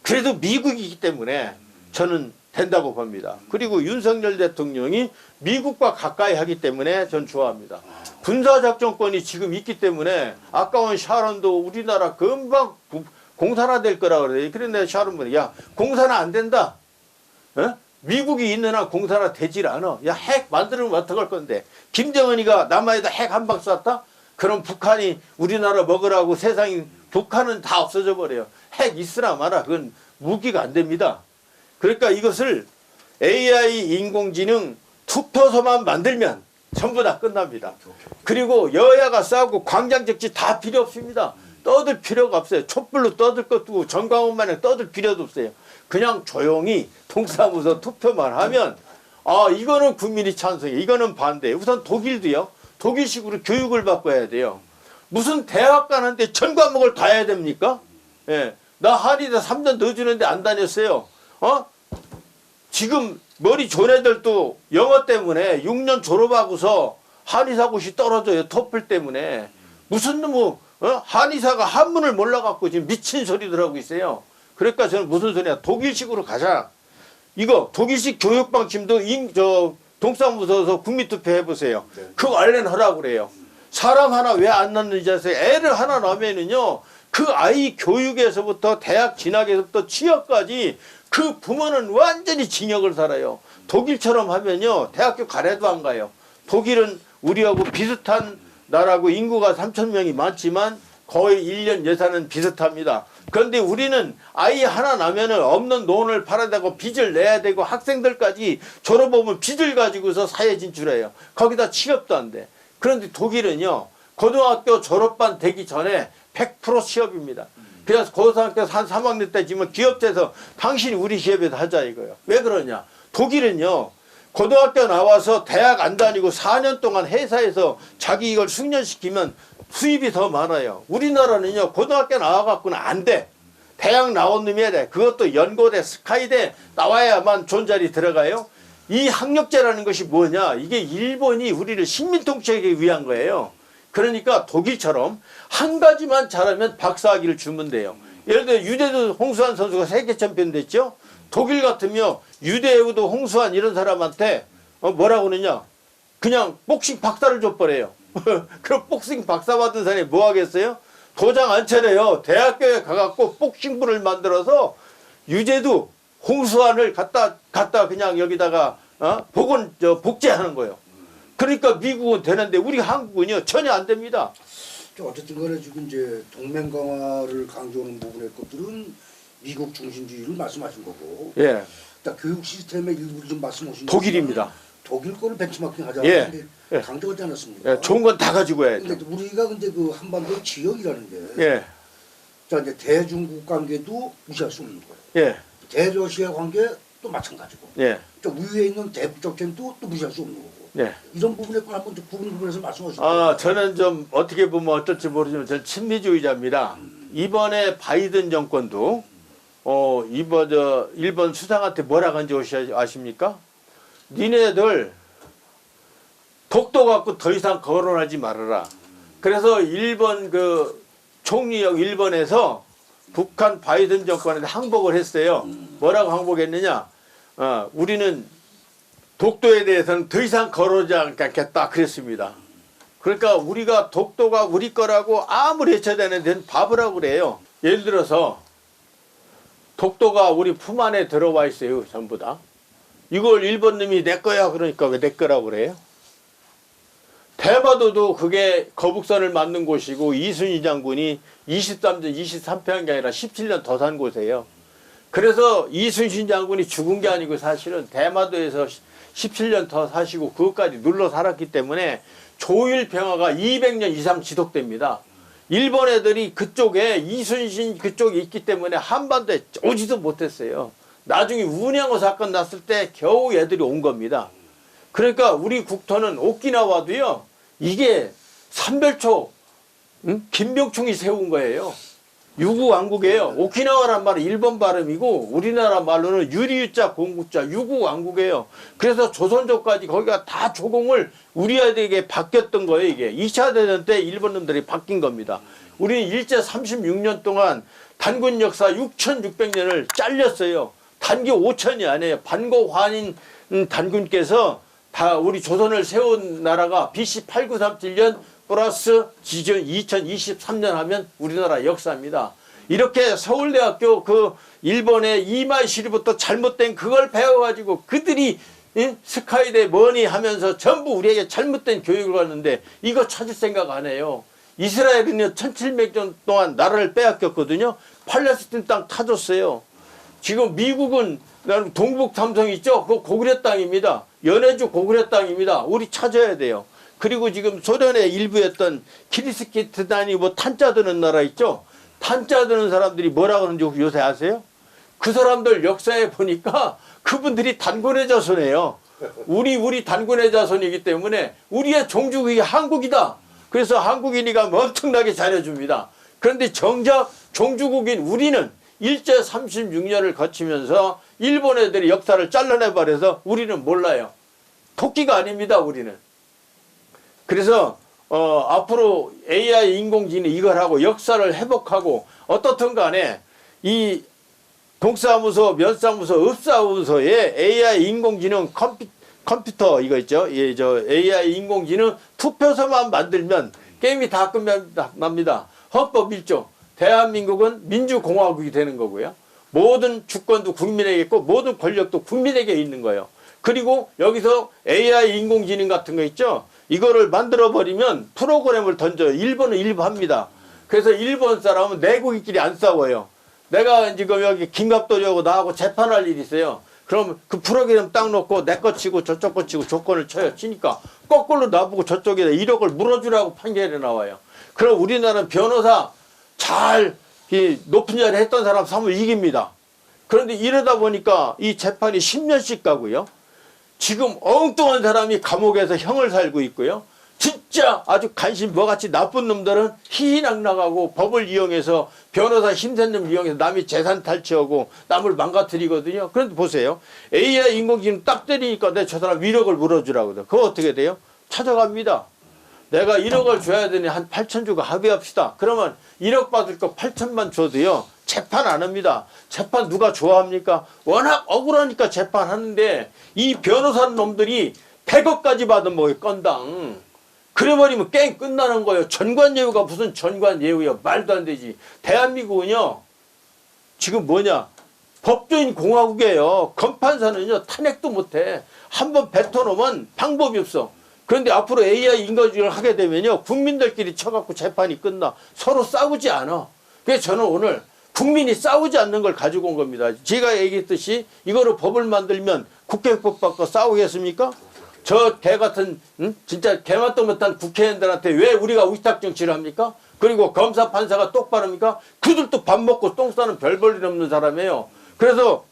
그래도 미국이기 때문에 저는 된다고 봅니다. 그리고 윤석열 대통령이 미국과 가까이 하기 때문에 전 좋아합니다. 군사작전권이 지금 있기 때문에 아까운 샤론도 우리나라 금방 공산화 될 거라고 그래요. 그런데 샤론은 야 공산화 안 된다. 어? 미국이 있는 한 공산화 되질 않아. 야 핵 만들면 어떡할 건데. 김정은이가 남한에다 핵 한 방 쐈다? 그럼 북한이 우리나라 먹으라고 세상이 북한은 다 없어져 버려요. 핵 있으나 마나 그건 무기가 안 됩니다. 그러니까 이것을 AI 인공지능 투표소만 만들면 전부 다 끝납니다. 그리고 여야가 싸우고 광장정치 다 필요 없습니다. 떠들 필요가 없어요. 촛불로 떠들 것도 없고 정광훈만에 떠들 필요도 없어요. 그냥 조용히 동사무소 투표만 하면 아 이거는 국민이 찬성해. 이거는 반대. 우선 독일도요. 독일식으로 교육을 바꿔야 돼요. 무슨 대학 가는데 전 과목을 다 해야 됩니까? 예. 나 한의대 3년 더 주는데 안 다녔어요. 지금 머리 좋은 애들도 영어 때문에 6년 졸업하고서 한의사고시 떨어져요. 토플 때문에. 무슨 한의사가 한문을 몰라갖고 지금 미친 소리들 하고 있어요. 그러니까 저는 무슨 소리야. 독일식으로 가자. 이거 독일식 교육 방침도 동사무소에서 국민투표 해보세요. 그거 얼른 하라고 그래요. 사람 하나 왜 안 낳는지 아세요? 애를 하나 낳으면은요. 그 아이 교육에서부터 대학 진학에서부터 취업까지 그 부모는 완전히 징역을 살아요. 독일처럼 하면요. 대학교 가래도 안 가요. 독일은 우리하고 비슷한 나라고 인구가 3,000명이 많지만 거의 1년 예산은 비슷합니다. 그런데 우리는 아이 하나 나면은 없는 돈을 팔아야 되고 빚을 내야 되고 학생들까지 졸업하면 빚을 가지고서 사회 진출해요. 거기다 취업도 안 돼. 그런데 독일은요, 고등학교 졸업반 되기 전에 100% 취업입니다. 그래서 고등학교 한 3학년 때쯤은 기업체에서 당신이 우리 기업에서 하자 이거예요. 왜 그러냐? 독일은요, 고등학교 나와서 대학 안 다니고 4년 동안 회사에서 자기 이걸 숙련시키면 수입이 더 많아요. 우리나라는요, 고등학교 나와갖고는 안 돼. 대학 나온 놈이 해야 돼. 그것도 연고대, 스카이대 나와야만 존자리 들어가요. 이 학력제라는 것이 뭐냐? 이게 일본이 우리를 식민통치하기 위한 거예요. 그러니까 독일처럼 한 가지만 잘하면 박사학위를 주면 돼요. 예를 들어 유대도 홍수환 선수가 세계 챔피언 됐죠. 독일 같으면 유대우도 홍수환 이런 사람한테 뭐라고 그러냐? 그냥 복싱 박사를 줘버려요. 그럼 복싱 박사 받은 사람이 뭐 하겠어요? 도장 안 차려요. 대학교에 가갖고 복싱부를 만들어서 유재두 홍수환을 갖다 그냥 여기다가 복제하는 거예요. 그러니까 미국은 되는데 우리 한국은요 전혀 안 됩니다. 어쨌든 간에 지금 이제 동맹 강화를 강조하는 부분의 것들은 미국 중심주의를 말씀하신 거고, 예. 딱 교육 시스템의 일부를 좀 말씀하신 독일입니다. 독일 거를 벤치마킹 하자. 예. 예. 강조하지 않았습니까? 예. 좋은 건 다 가지고 해야죠. 근데 우리가 근데 그 한반도 지역이라는 게, 예. 자 이제 대중국 관계도 무시할 수 없는 거예요. 예. 대러시아 관계도 마찬가지고, 예. 저 위에 있는 대북 전쟁도 또 무시할 수 없는 거고. 예. 이런 부분에 꼭 한번 구분해서 말씀하시죠. 저는 좀 어떻게 보면 어떨지 모르지만 저는 친미주의자입니다. 이번에 바이든 정권도 일본 수상한테 뭐라 한지 아십니까? 니네들 독도 갖고 더 이상 거론하지 말아라. 그래서 일본 그 총리역 일본에서 북한 바이든 정권한테 항복을 했어요. 뭐라고 항복했느냐? 우리는 독도에 대해서는 더 이상 거론하지 않겠다 그랬습니다. 그러니까 우리가 독도가 우리 거라고 아무리 해쳐대는 데는 바보라고 그래요. 예를 들어서 독도가 우리 품 안에 들어와 있어요. 전부 다. 이걸 일본 놈이 내 거야 그러니까 왜 내 거라고 그래요? 대마도도 그게 거북선을 만든 곳이고 이순신 장군이 23평이 아니라 17년 더 산 곳이에요. 그래서 이순신 장군이 죽은 게 아니고 사실은 대마도에서 17년 더 사시고 그것까지 눌러 살았기 때문에 조일 평화가 200년 이상 지속됩니다. 일본 애들이 그쪽에 이순신 그쪽에 있기 때문에 한반도에 오지도 못했어요. 나중에 운양호 사건 났을 때 겨우 애들이 온 겁니다. 그러니까 우리 국토는 오키나와도요. 이게 삼별초 김병충이 세운 거예요. 유구왕국이에요. 오키나와란 말은 일본 발음이고 우리나라 말로는 유리유자 공구자 유구왕국이에요. 그래서 조선조까지 거기가 다 조공을 우리에게 바뀌었던 거예요. 이게 2차 대전 때 일본 놈들이 바뀐 겁니다. 우리는 일제 36년 동안 단군 역사 6600년을 잘렸어요. 단기 5000이 아니에요. 반고환인 단군께서 다 우리 조선을 세운 나라가 BC 8937년 플러스 지금 2023년 하면 우리나라 역사입니다. 이렇게 서울대학교 그 일본의 이마이시리부터 잘못된 그걸 배워가지고 그들이 스카이대 뭐니 하면서 전부 우리에게 잘못된 교육을 받는데 이거 찾을 생각 안 해요. 이스라엘은요 1700년 동안 나라를 빼앗겼거든요. 팔레스틴 땅 타줬어요. 지금 미국은 동북 삼성 있죠? 그거 고구려 땅입니다. 연해주 고구려 땅입니다. 우리 찾아야 돼요. 그리고 지금 소련의 일부였던 키르기스탄이 뭐 탄자 드는 나라 있죠? 탄자 드는 사람들이 뭐라 그러는지 요새 아세요? 그 사람들 역사에 보니까 그분들이 단군의 자손이에요. 우리 단군의 자손이기 때문에 우리의 종주국이 한국이다. 그래서 한국인이가 엄청나게 잘해줍니다. 그런데 정작 종주국인 우리는 일제 36년을 거치면서 일본 애들이 역사를 잘라내버려서 우리는 몰라요. 토끼가 아닙니다. 우리는. 그래서 앞으로 AI 인공지능 이걸 하고 역사를 회복하고 어떻든 간에 이 동사무소, 면사무소, 읍사무소에 AI 인공지능 컴퓨터 이거 있죠? 예, 저 AI 인공지능 투표소만 만들면 게임이 다 끝납니다. 헌법 1조. 대한민국은 민주공화국이 되는 거고요. 모든 주권도 국민에게 있고 모든 권력도 국민에게 있는 거예요. 그리고 여기서 AI 인공지능 같은 거 있죠? 이거를 만들어버리면 프로그램을 던져요. 일본은 일부 합니다. 그래서 일본 사람은 내국인끼리 안 싸워요. 내가 지금 여기 김갑도리하고 나하고 재판할 일이 있어요. 그럼 그 프로그램 딱 놓고 내 거 치고 저쪽 거 치고 조건을 쳐요. 치니까 거꾸로 나보고 저쪽에다 1억을 물어주라고 판결이 나와요. 그럼 우리나라는 변호사 잘 높은 자리 했던 사람 사면 이깁니다. 그런데 이러다 보니까 이 재판이 10년씩 가고요. 지금 엉뚱한 사람이 감옥에서 형을 살고 있고요. 진짜 아주 간신 뭐같이 나쁜 놈들은 희희낙낙하고 법을 이용해서 변호사 힘센 놈 이용해서 남이 재산 탈취하고 남을 망가뜨리거든요. 그런데 보세요. AI 인공지능 딱 때리니까 내 저 사람 1억을 물어주라고 그래요. 그거 어떻게 돼요? 찾아갑니다. 내가 1억을 줘야 되니 한 8천 주고 합의합시다. 그러면 1억 받을 거 8천만 줘도요. 재판 안 합니다. 재판 누가 좋아합니까? 워낙 억울하니까 재판하는데 이 변호사 놈들이 100억까지 받은 뭐예요 건당. 그래버리면 게임 끝나는 거예요. 전관예우가 무슨 전관예우야. 말도 안 되지. 대한민국은요. 지금 뭐냐. 법조인 공화국이에요. 검판사는요. 탄핵도 못해. 한번 뱉어놓으면 방법이 없어. 그런데 앞으로 AI 인공지능을 하게 되면요. 국민들끼리 쳐갖고 재판이 끝나. 서로 싸우지 않아. 그래서 저는 오늘 국민이 싸우지 않는 걸 가지고 온 겁니다. 제가 얘기했듯이 이거로 법을 만들면 국회법 받고 싸우겠습니까? 저 개 같은 진짜 개맛도 못한 국회의원들한테 왜 우리가 위탁 정치를 합니까? 그리고 검사 판사가 똑바릅니까? 그들도 밥 먹고 똥 싸는 별 볼 일 없는 사람이에요. 그래서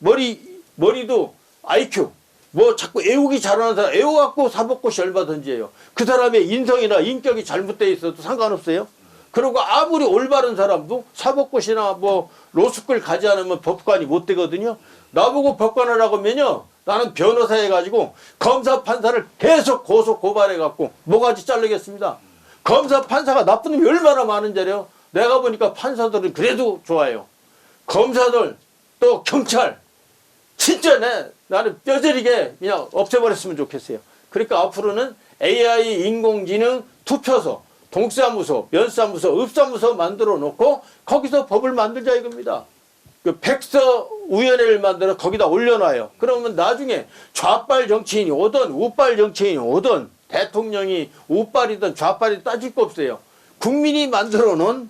머리도 IQ 뭐 자꾸 애우기 잘하는 사람 애워갖고 사법고시 얼마든지 해요. 그 사람의 인성이나 인격이 잘못되어 있어도 상관없어요. 그리고 아무리 올바른 사람도 사법고시나 뭐 로스쿨 가지 않으면 법관이 못 되거든요. 나보고 법관하라고 하면요. 나는 변호사 해가지고 검사 판사를 계속 고소 고발해갖고 모가지 자르겠습니다. 검사 판사가 나쁜 놈이 얼마나 많은지 알아요. 내가 보니까 판사들은 그래도 좋아요. 검사들 또 경찰 진짜 나는 뼈저리게 그냥 없애버렸으면 좋겠어요. 그러니까 앞으로는 AI 인공지능 투표소 동사무소, 면사무소, 읍사무소 만들어 놓고 거기서 법을 만들자 이겁니다. 그 백서위원회를 만들어 거기다 올려놔요. 그러면 나중에 좌빨 정치인이 오든 우빨 정치인이 오든 대통령이 우빨이든 좌빨이든 따질 거 없어요. 국민이 만들어 놓은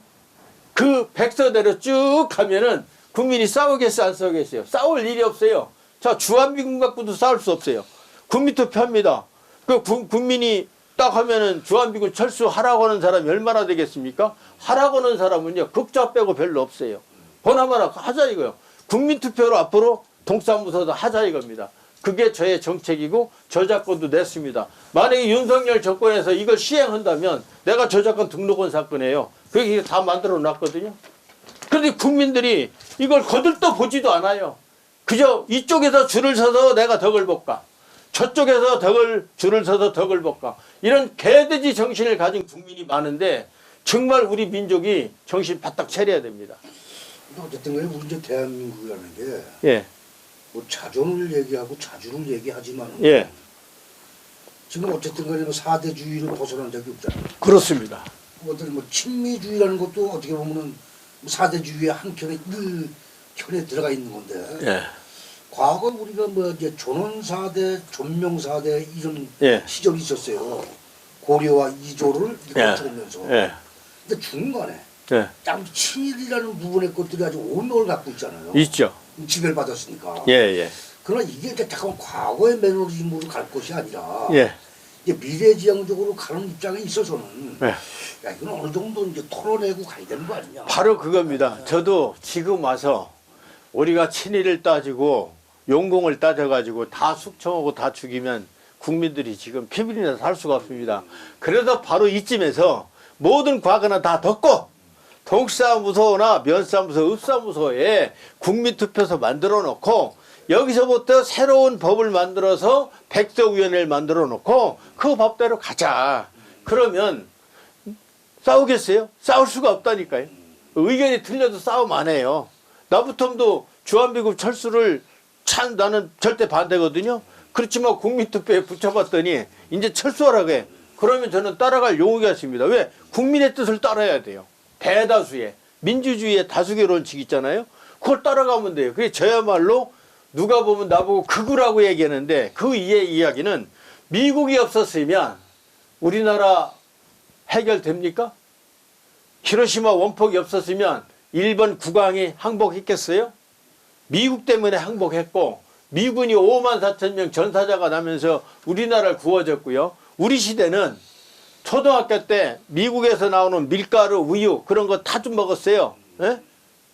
그 백서대로 쭉 가면은 국민이 싸우겠어요, 안 싸우겠어요? 싸울 일이 없어요. 자, 주한미군 갖고도 싸울 수 없어요. 국민투표합니다. 그 국민이 딱 하면은 주한미군 철수하라고 하는 사람이 얼마나 되겠습니까? 하라고 하는 사람은요, 극좌 빼고 별로 없어요. 보나마나 하자 이거요. 국민투표로 앞으로 동사무소도 하자 이겁니다. 그게 저의 정책이고 저작권도 냈습니다. 만약에 윤석열 정권에서 이걸 시행한다면 내가 저작권 등록원 사건이에요. 그게 다 만들어 놨거든요. 그런데 국민들이 이걸 거들떠 보지도 않아요. 그저 이쪽에서 줄을 서서 내가 덕을 볼까. 저쪽에서 줄을 서서 덕을 볼까. 이런 개돼지 정신을 가진 국민이 많은데 정말 우리 민족이 정신 바짝 차려야 됩니다. 어쨌든 간에 우리 이제 대한민국이라는 게 예. 뭐 자존을 얘기하고 자주를 얘기하지만 예. 지금 어쨌든 간에 뭐 4대주의를 벗어난 적이 없잖아요. 그렇습니다. 어떤 뭐 친미주의라는 것도 어떻게 보면은 4대주의의 한 켠에 늘 켠에 들어가 있는 건데 예. 과거 우리가 뭐 이제 존원 4대, 존명 4대 이런 예. 시절이 있었어요. 고려와 이조를 거쳐오면서. 예. 근데 중간에 예. 딱 친일이라는 부분의 것들이 아주 온명을 갖고 있잖아요. 있죠. 지배받았으니까. 예, 예. 그러나 이게 이제 잠깐 과거의 매너리즘으로 갈 것이 아니라 예. 이제 미래지향적으로 가는 입장에 있어서는 예. 야 이건 어느 정도 이제 털어내고 가야 되는 거 아니냐. 바로 그겁니다. 저도 지금 와서 우리가 친일을 따지고 용공을 따져가지고 다 숙청하고 다 죽이면 국민들이 지금 피비린내서 살 수가 없습니다. 그래서 바로 이쯤에서 모든 과거는 다 덮고 동사무소나 면사무소, 읍사무소에 국민투표소 만들어 놓고 여기서부터 새로운 법을 만들어서 백서위원회를 만들어 놓고 그 법대로 가자. 그러면 싸우겠어요? 싸울 수가 없다니까요. 의견이 틀려도 싸움 안 해요. 나부터도 주한미군 철수를 참 나는 절대 반대거든요. 그렇지만 국민투표에 붙여봤더니 이제 철수하라고 해. 그러면 저는 따라갈 용의가 있습니다. 왜? 국민의 뜻을 따라야 돼요. 대다수의 민주주의의 다수결론칙 있잖아요. 그걸 따라가면 돼요. 그게 저야말로 누가 보면 나보고 극우라고 얘기하는데 그 이야기는 미국이 없었으면 우리나라 해결됩니까? 히로시마 원폭이 없었으면 일본 국왕이 항복했겠어요? 미국 때문에 항복했고 미군이 5만 4천 명 전사자가 나면서 우리나라를 구워줬고요. 우리 시대는 초등학교 때 미국에서 나오는 밀가루, 우유 그런 거 다 좀 먹었어요. 예?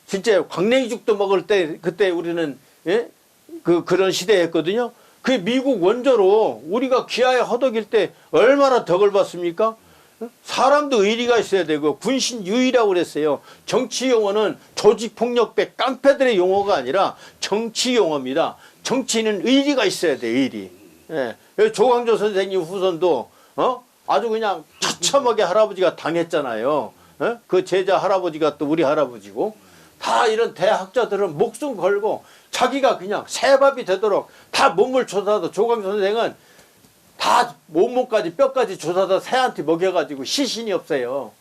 진짜 광냉이죽도 먹을 때 그때 우리는 예? 그런 시대였거든요. 그 미국 원조로 우리가 기아에 허덕일 때 얼마나 덕을 받습니까? 사람도 의리가 있어야 되고 군신 유의라고 그랬어요. 정치 용어는 조직폭력배 깡패들의 용어가 아니라 정치 용어입니다. 정치는 의리가 있어야 돼, 의리. 예. 조광조 선생님 후손도 아주 그냥 처참하게 할아버지가 당했잖아요. 예? 그 제자 할아버지가 또 우리 할아버지고 다 이런 대학자들은 목숨 걸고 자기가 그냥 새밥이 되도록 다 몸을 조사도 조광조 선생은 다 몸까지 뼈까지 조사다 새한테 먹여가지고 시신이 없어요.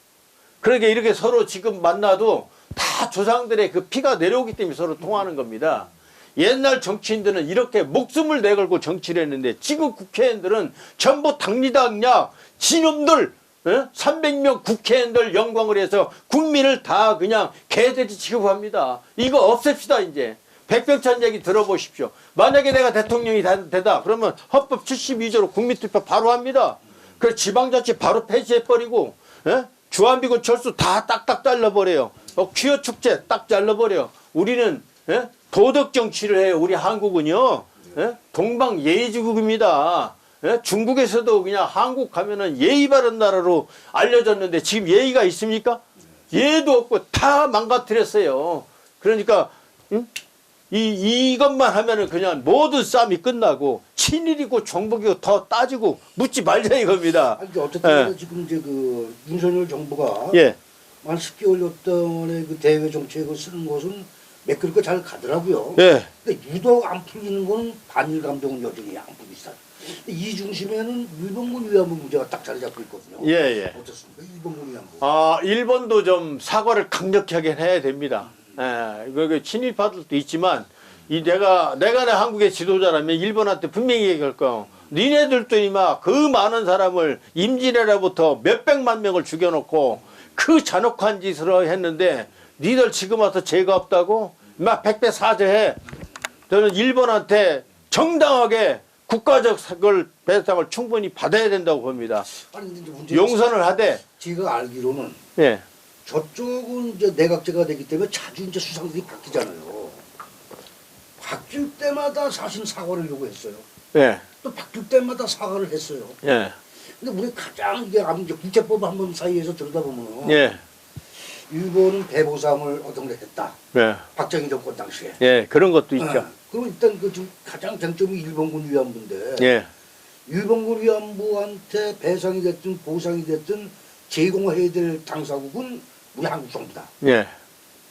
그러게 이렇게 서로 지금 만나도 다 조상들의 그 피가 내려오기 때문에 서로 통하는 겁니다. 옛날 정치인들은 이렇게 목숨을 내걸고 정치를 했는데 지금 국회의원들은 전부 당리당략 지놈들 300명 국회의원들 영광을 해서 국민을 다 그냥 개들이 취급합니다. 이거 없앱시다 이제. 백병찬 얘기 들어보십시오. 만약에 내가 대통령이 되다 그러면 헌법 72조로 국민투표 바로 합니다. 그래서 지방자치 바로 폐지해버리고 주한미군 철수 다 딱딱 잘라버려요. 퀴어 축제 딱 잘라버려요. 우리는 도덕 정치를 해요. 우리 한국은요. 동방 예의지국입니다. 중국에서도 그냥 한국 가면은 예의 바른 나라로 알려졌는데 지금 예의가 있습니까? 예의도 없고 다 망가뜨렸어요. 그러니까 이것만 하면은 그냥 모든 싸움이 끝나고 친일이고 정복이고 더 따지고 묻지 말자 이겁니다. 아니, 어쨌든 지금 이제 그 윤석열 정부가 예. 만 10개월 동안의 그 대외 정책을 쓰는 것은 매끄럽게 잘 가더라고요. 예. 근데 유독 안 풀리는 거는 반일 감정은 여전히 안 풀리다. 이 중심에는 일본군 위안부 문제가 딱 자리 잡고 있거든요. 예. 어떻습니까? 일본군 위안부. 일본도 좀 사과를 강력하게 해야 됩니다. 그 친일파들도 있지만 내가 한국의 지도자라면 일본한테 분명히 얘기할 거야. 니네들도 이마 그 많은 사람을 임진왜란부터 몇백만 명을 죽여놓고 그 잔혹한 짓을 했는데 니들 지금 와서 죄가 없다고? 막 백배사죄해. 저는 일본한테 정당하게 국가적 배상을 충분히 받아야 된다고 봅니다. 아니, 근데 용서를 하되. 제가 알기로는 예. 저쪽은 이제 내각제가 되기 때문에 자주 이제 수상들이 바뀌잖아요. 바뀔 때마다 사실 사과를 요구했어요. 예. 또 바뀔 때마다 사과를 했어요. 예. 근데 우리 가장 이제 국제법 한번 사이에서 들여다보면 예. 일본은 배보상을 얻어내 했다. 예. 박정희 정권 당시에. 예. 그런 것도 있죠. 그럼 일단 그 지금 가장 쟁점이 일본군 위안부인데 예. 일본군 위안부한테 배상이 됐든 보상이 됐든 제공해야 될 당사국은 우리 한국 정부다. 예.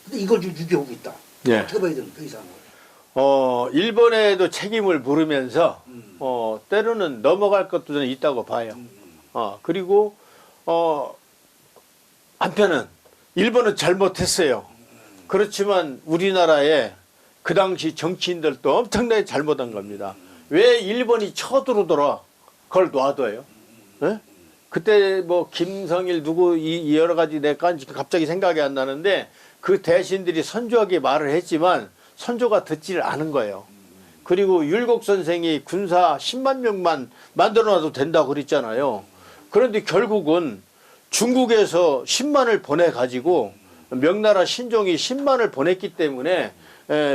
근데 이걸 좀 유기하고 있다. 예. 어떻게 봐야 되는 그 이상을. 일본에도 책임을 물으면서 때로는 넘어갈 것도 좀 있다고 봐요. 그리고 한편은 일본은 잘못했어요. 그렇지만 우리나라에 그 당시 정치인들도 엄청나게 잘못한 겁니다. 왜 일본이 쳐들어오더라 그걸 놔둬요? 예? 그때 뭐 김성일 누구 이 여러 가지 내가 갑자기 생각이 안 나는데 그 대신들이 선조하게 말을 했지만 선조가 듣지를 않은 거예요. 그리고 율곡 선생이 군사 10만 명만 만들어놔도 된다고 그랬잖아요. 그런데 결국은 중국에서 10만을 보내가지고 명나라 신종이 10만을 보냈기 때문에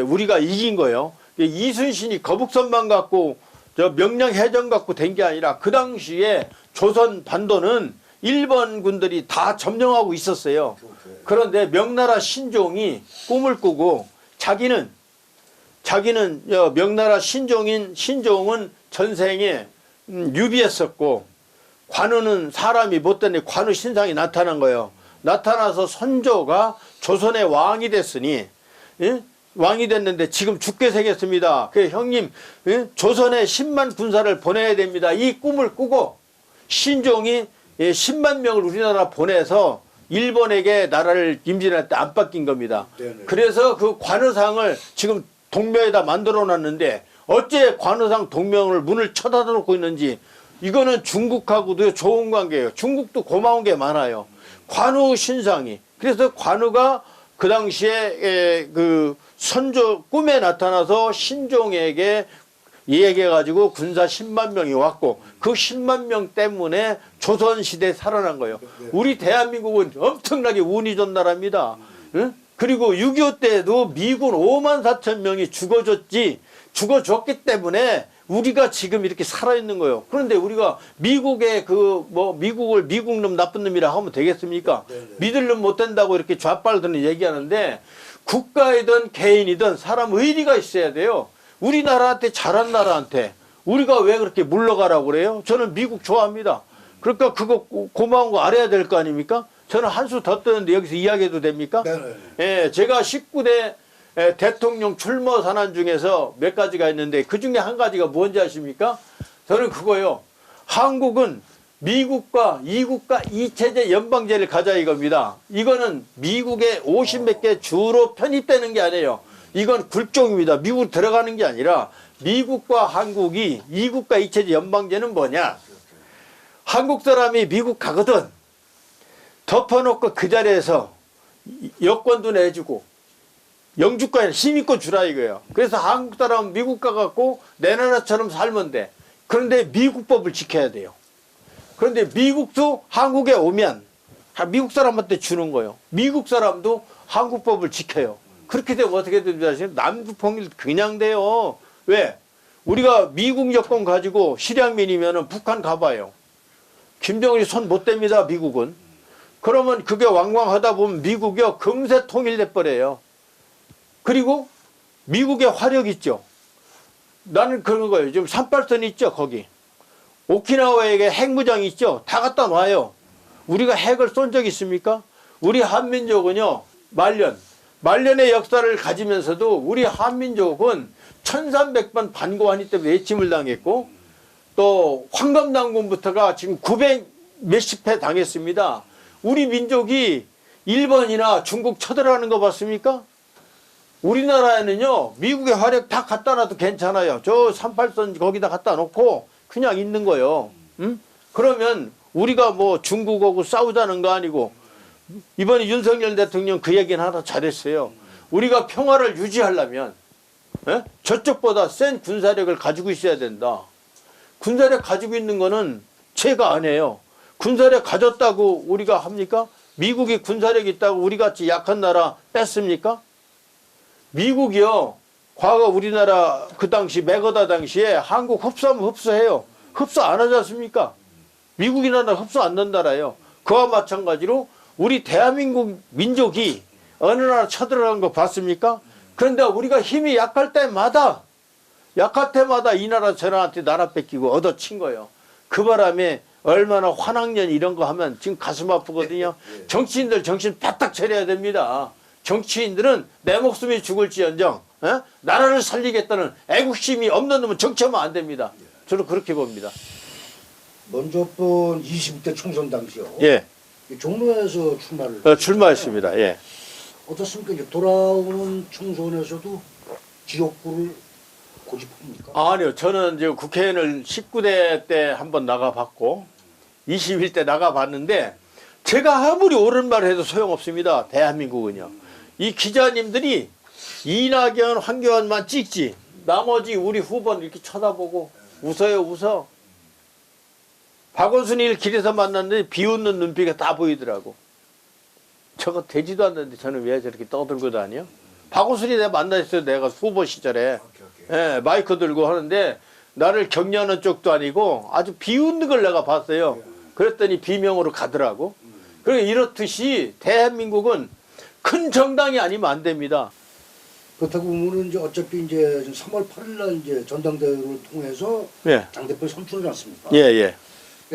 우리가 이긴 거예요. 이순신이 거북선만 갖고 저 명량해전 갖고 된 게 아니라 그 당시에 조선 반도는 일본 군들이 다 점령하고 있었어요. 그런데 명나라 신종이 꿈을 꾸고 자기는 명나라 신종은 전생에 유비했었고 관우는 사람이 못되니 관우 신상이 나타난 거예요. 나타나서 선조가 조선의 왕이 됐으니 왕이 됐는데 지금 죽게 생겼습니다. 그 형님 조선에 10만 군사를 보내야 됩니다. 이 꿈을 꾸고 신종이 10만 명을 우리나라 보내서 일본에게 나라를 임진할 때 안 뺏긴 겁니다. 네네. 그래서 그 관우상을 지금 동묘에다 만들어 놨는데 어째 관우상 동묘를 문을 쳐닫아놓고 있는지 이거는 중국하고도 좋은 관계예요. 중국도 고마운 게 많아요. 관우 신상이 그래서 관우가 그 당시에 그 선조 꿈에 나타나서 신종에게 얘기해가지고 군사 10만 명이 왔고 그 10만 명 때문에 조선시대에 살아난 거예요. 우리 대한민국은 엄청나게 운이 좋은 나라입니다. 응? 그리고 6.25 때도 미군 5만 4천 명이 죽어줬기 때문에 우리가 지금 이렇게 살아있는 거예요. 그런데 우리가 미국의 미국을 미국 놈 나쁜 놈이라 하면 되겠습니까? 믿을 놈 못 된다고 이렇게 좌빨들은 얘기하는데 국가이든 개인이든 사람 의리가 있어야 돼요. 우리나라한테 잘한 나라한테 우리가 왜 그렇게 물러가라고 그래요? 저는 미국 좋아합니다. 그러니까 그거 고마운 거 알아야 될 거 아닙니까? 저는 한 수 더 뜨는데 여기서 이야기해도 됩니까? 예, 제가 19대 대통령 출마 선언 중에서 몇 가지가 있는데 그 중에 한 가지가 뭔지 아십니까? 저는 그거요. 한국은 미국과 이국가 이체제 연방제를 가자 이겁니다. 이거는 미국의 50몇 개 주로 편입되는 게 아니에요. 이건 굴종입니다. 미국 들어가는 게 아니라 미국과 한국이 이국가 이체제 연방제는 뭐냐? 한국 사람이 미국 가거든 덮어놓고 그 자리에서 여권도 내주고 영주권에 시민권 주라 이거예요. 그래서 한국 사람은 미국 가갖고 내 나라처럼 살면 돼. 그런데 미국 법을 지켜야 돼요. 그런데 미국도 한국에 오면 미국 사람한테 주는 거예요. 미국 사람도 한국 법을 지켜요. 그렇게 되면 어떻게 됩니까? 남북통일 그냥 돼요. 왜? 우리가 미국 여권 가지고 실향민이면 북한 가봐요. 김정일이 손 못 댑니다. 미국은. 그러면 그게 왕왕하다 보면 미국이요 금세 통일돼 버려요. 그리고 미국의 화력 있죠. 나는 그런 거예요. 지금 38선 있죠. 거기. 오키나와에게 핵무장 있죠. 다 갖다 놔요. 우리가 핵을 쏜 적 있습니까? 우리 한민족은요. 말년의 역사를 가지면서도 우리 한민족은 1300번 반고하니 때문에 외침을 당했고 또 황금당군부터가 지금 900 몇십 회 당했습니다. 우리 민족이 일본이나 중국 쳐들어가는 거 봤습니까? 우리나라에는요 미국의 화력 다 갖다 놔도 괜찮아요. 저 38선 거기다 갖다 놓고 그냥 있는 거예요. 응? 그러면 우리가 뭐 중국하고 싸우자는 거 아니고 이번에 윤석열 대통령 그 얘기는 하나 잘했어요. 우리가 평화를 유지하려면 저쪽보다 센 군사력을 가지고 있어야 된다. 군사력 가지고 있는 거는 죄가 아니에요. 군사력 가졌다고 우리가 합니까? 미국이 군사력 있다고 우리같이 약한 나라 뺐습니까? 미국이요. 과거 우리나라 그 당시 메거다 당시에 한국 흡수하면 흡수해요. 흡수 안 하지 않습니까? 미국이나 흡수 안 된다라요. 그와 마찬가지로 우리 대한민국 민족이 어느 나라 쳐들어간 거 봤습니까? 그런데 우리가 힘이 약할 때마다 이 나라 저 나라한테 나라 뺏기고 얻어친 거예요. 그 바람에 얼마나 환학년 이런 거 하면 지금 가슴 아프거든요. 정치인들 정신 바짝 차려야 됩니다. 정치인들은 내 목숨이 죽을지언정 나라를 살리겠다는 애국심이 없는 놈은 정치하면 안 됩니다. 저는 그렇게 봅니다. 먼저 번 20대 총선 당시요. 예. 종로에서 출마를 출마했습니다. 예. 어떻습니까? 이제 돌아오는 총선에서도 지역구를 고집합니까? 아니요. 저는 이제 국회의원을 19대 때 한번 나가봤고 21대 나가봤는데 제가 아무리 옳은 말을 해도 소용없습니다. 대한민국은요. 이 기자님들이 이낙연, 황교안만 찍지 나머지 우리 후보는 이렇게 쳐다보고 웃어요. 웃어. 박원순이를 길에서 만났는데 비웃는 눈빛이 다 보이더라고. 저거 되지도 않는데 저는 왜 저렇게 떠들고 다녀? 박원순이 내가 만났어요. 내가 후보 시절에. 예, 마이크 들고 하는데 나를 격려하는 쪽도 아니고 아주 비웃는 걸 내가 봤어요. 그랬더니 비명으로 가더라고. 그러니까 이렇듯이 대한민국은 큰 정당이 아니면 안 됩니다. 그렇다고 보면은 이제 어차피 이제 3월 8일 날 이제 전당대회를 통해서 예. 당대표 선출하지 않습니까? 예, 예.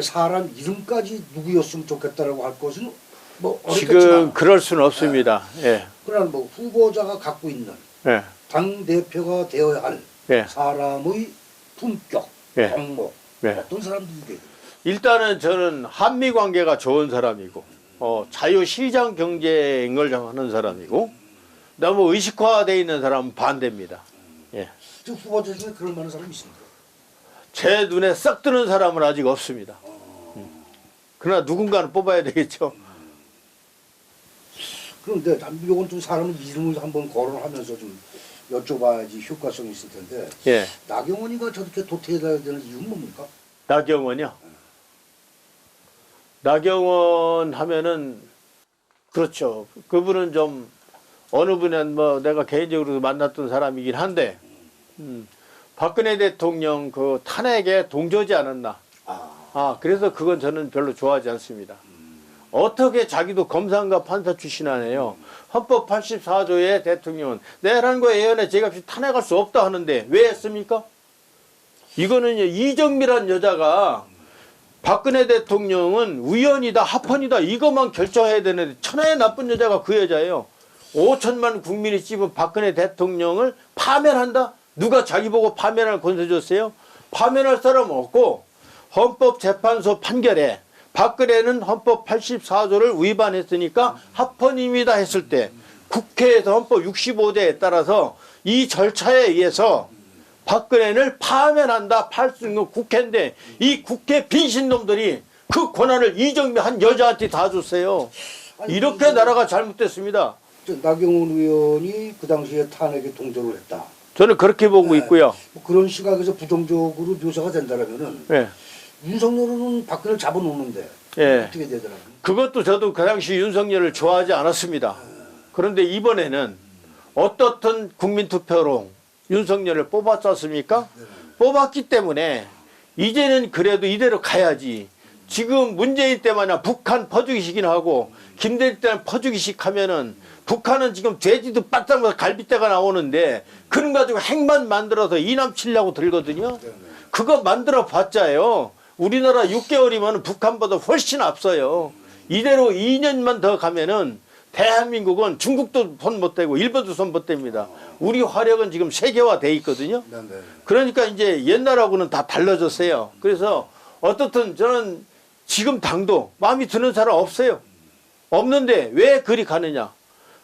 사람 이름까지 누구였으면 좋겠다라고 할 것은 뭐 지금 어렵겠지만 그럴 수는 없습니다. 예. 그러나 뭐 후보자가 갖고 있는 예. 당 대표가 되어야 할 예. 사람의 품격, 예. 경모 예. 어떤 사람들이 일단은 저는 한미 관계가 좋은 사람이고 자유시장 경쟁을 하는 사람이고 너무 의식화되어 있는 사람은 반대입니다. 예. 지금 후보자 중에 그럴 만한 사람이 있습니까? 제 눈에 썩 드는 사람은 아직 없습니다. 그러나 누군가는 뽑아야 되겠죠. 그런데 이건 좀 사람 이름을 한번 거론하면서 좀 여쭤봐야지 효과성이 있을 텐데 예. 나경원이가 저렇게 도태해야 되는 이유는 뭡니까? 나경원이요. 나경원 하면은 그렇죠. 그분은 좀 어느 분은 뭐 내가 개인적으로 만났던 사람이긴 한데 박근혜 대통령 그 탄핵에 동조하지 않았나. 그래서 그건 저는 별로 좋아하지 않습니다. 어떻게 자기도 검사인가 판사 출신 아니에요. 헌법 84조의 대통령은 내란과 예언에 죄값이 탄핵할 수 없다 하는데 왜 했습니까? 이거는 이정미란 여자가 박근혜 대통령은 우연이다 합헌이다 이것만 결정해야 되는데 천하의 나쁜 여자가 그 여자예요. 5천만 국민이 찝은 박근혜 대통령을 파면한다? 누가 자기 보고 파면할 권세 줬어요? 파면할 사람 없고 헌법재판소 판결에 박근혜는 헌법 84조를 위반했으니까 합헌입니다 했을 때 국회에서 헌법 65조에 따라서 이 절차에 의해서 박근혜를 파면한다 팔 수 있는 국회인데 이 국회 빈신놈들이 그 권한을 이정미 한 여자한테 다 줬어요. 이렇게 나라가 잘못됐습니다. 나경원 의원이 그 당시에 탄핵에 동조를 했다. 저는 그렇게 보고 있고요. 뭐 그런 시각에서 부정적으로 묘사가 된다면은 예. 윤석열은 박근혜를 잡아놓는데 예. 어떻게 되더라고요? 그것도 저도 그 당시 윤석열을 좋아하지 않았습니다. 그런데 이번에는 어떻든 국민투표로 윤석열을 뽑았지 않습니까? 뽑았기 때문에 이제는 그래도 이대로 가야지. 지금 문재인 때마냥 북한 퍼주기식이나 하고 김대중 때는 퍼주기식 하면은 북한은 지금 돼지도 바짝마다 갈비뼈가 나오는데 그런 가지고 핵만 만들어서 이남 치려고 들거든요. 그거 만들어 봤자요. 우리나라 6개월이면 북한보다 훨씬 앞서요. 이대로 2년만 더 가면은 대한민국은 중국도 손 못 대고 일본도 손 못 댑니다. 우리 화력은 지금 세계화돼 있거든요. 그러니까 이제 옛날하고는 다 달라졌어요. 그래서 어떻든 저는 지금 당도 마음에 드는 사람 없어요. 없는데 왜 그리 가느냐.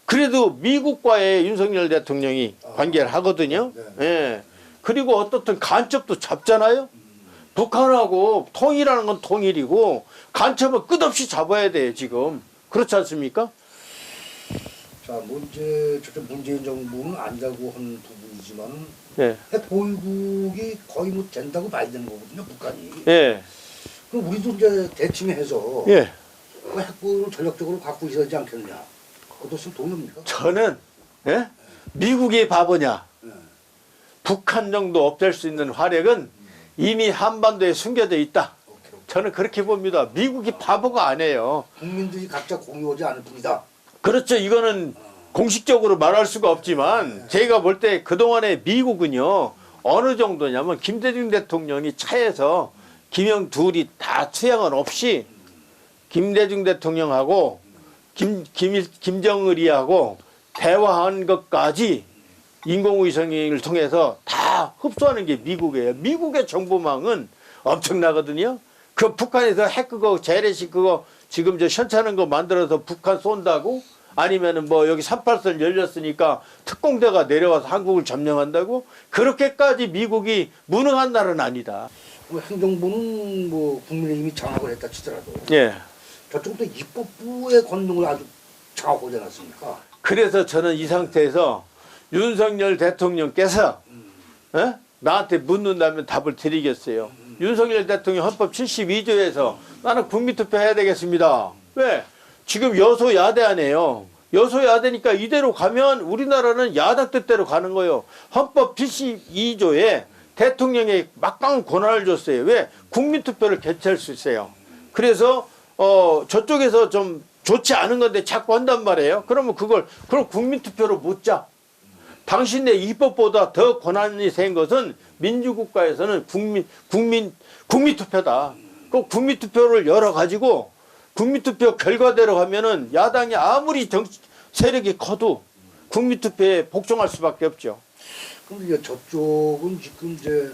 그래도 미국과의 윤석열 대통령이 관계를 하거든요. 예. 그리고 어떻든 간첩도 잡잖아요. 북한하고 통일하는 건 통일이고 간첩은 끝없이 잡아야 돼요 지금. 그렇지 않습니까? 자, 뭐 이제 저쪽 문재인 정부는 안다고 하는 부분이지만 예. 핵 보유국이 거의 뭐 된다고 봐야 되는 거거든요, 북한이. 예. 그럼 우리도 이제 대칭해서 예. 그 핵 보유를 전력적으로 갖고 있어야 하지 않겠느냐? 그것은 동의합니까? 저는 예? 미국이 바보냐? 예. 북한 정도 없앨 수 있는 화력은 이미 한반도에 숨겨져 있다. 저는 그렇게 봅니다. 미국이 바보가 아니에요. 국민들이 각자 공유하지 않을 뿐이다. 그렇죠. 이거는 공식적으로 말할 수가 없지만 제가 볼 때 그동안에 미국은요. 어느 정도냐면 김대중 대통령이 차에서 김영 둘이 다 투영은 없이 김대중 대통령하고 김정일이하고 대화한 것까지 인공위성을 통해서 다 흡수하는 게 미국이에요. 미국의 정보망은 엄청나거든요. 그 북한에서 핵 그거 재래식 그거 지금 저 현찮은 거 만들어서 북한 쏜다고? 아니면은 뭐 여기 38선 열렸으니까 특공대가 내려와서 한국을 점령한다고? 그렇게까지 미국이 무능한 나라는 아니다. 행정부는 뭐 국민의힘이 장악을 했다 치더라도 예. 저쪽도 입법부의 권능을 아주 장악하지 않았습니까? 그래서 저는 이 상태에서 윤석열 대통령께서 나한테 묻는다면 답을 드리겠어요. 윤석열 대통령 헌법 72조에서 나는 국민투표 해야 되겠습니다. 왜? 지금 여소야대 아니에요. 여소야대니까 이대로 가면 우리나라는 야당 뜻대로 가는 거예요. 헌법 72조에 대통령에 막강한 권한을 줬어요. 왜? 국민투표를 개최할 수 있어요. 그래서 저쪽에서 좀 좋지 않은 건데 자꾸 한단 말이에요. 그러면 그럼 국민투표로 묻자. 당신네 입법보다 더 권한이 센 것은 민주국가에서는 국민투표다. 그 국민투표를 열어가지고 국민투표 결과대로 가면은 야당이 아무리 세력이 커도 국민투표에 복종할 수밖에 없죠. 그런데 저쪽은 지금 이제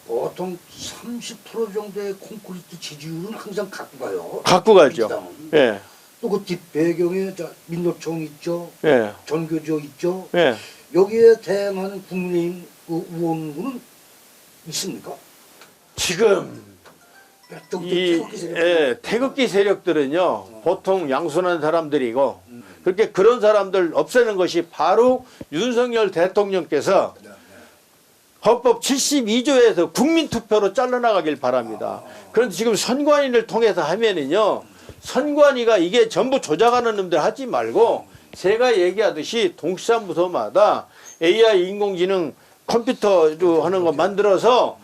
보통 30% 정도의 콘크리트 지지율은 항상 갖고 가요. 갖고 가죠. 예. 또 그 뒷배경에 민노총 있죠. 예. 전교조 있죠. 예. 여기에 대응하는 국민의힘 의원군은 있습니까? 지금 태극기 세력들은요 보통 양순한 사람들이고 그렇게 그런 사람들 없애는 것이 바로 윤석열 대통령께서 헌법 72조에서 국민투표로 잘라나가길 바랍니다. 그런데 지금 선관위를 통해서 하면은요 선관위가 이게 전부 조작하는 놈들 하지 말고 제가 얘기하듯이 동시사무소마다 AI 인공지능 컴퓨터로 하는 거 만들어서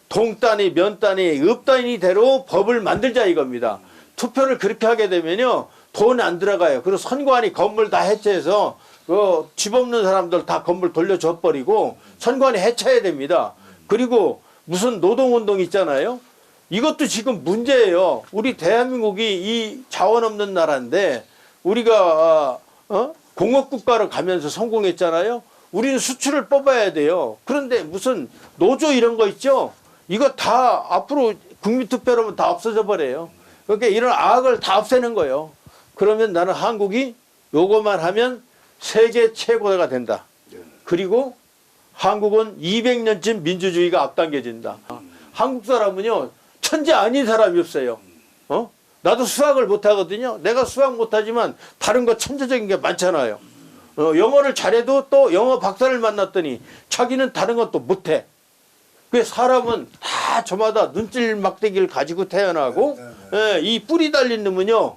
동단위, 면단위, 읍단위대로 법을 만들자 이겁니다. 투표를 그렇게 하게 되면요 돈 안 들어가요. 그리고 선관위 건물 다 해체해서 그 집 없는 사람들 다 건물 돌려줘 버리고 선관위 해체해야 됩니다. 그리고 무슨 노동운동 있잖아요. 이것도 지금 문제예요. 우리 대한민국이 이 자원 없는 나라인데 우리가 공업국가로 가면서 성공했잖아요. 우리는 수출을 뽑아야 돼요. 그런데 무슨 노조 이런 거 있죠? 이거 다 앞으로 국민투표로는 다 없어져 버려요. 그러니까 이런 악을 다 없애는 거예요. 그러면 나는 한국이 요거만 하면 세계 최고가 된다. 그리고 한국은 200년쯤 민주주의가 앞당겨진다. 한국 사람은요 천재 아닌 사람이 없어요. 나도 수학을 못하거든요. 내가 수학 못하지만 다른 거 천재적인 게 많잖아요. 영어를 잘해도 또 영어 박사를 만났더니 자기는 다른 건 또 못해. 그 사람은 다 저마다 눈질 막대기를 가지고 태어나고 이 뿌리 달린 놈은요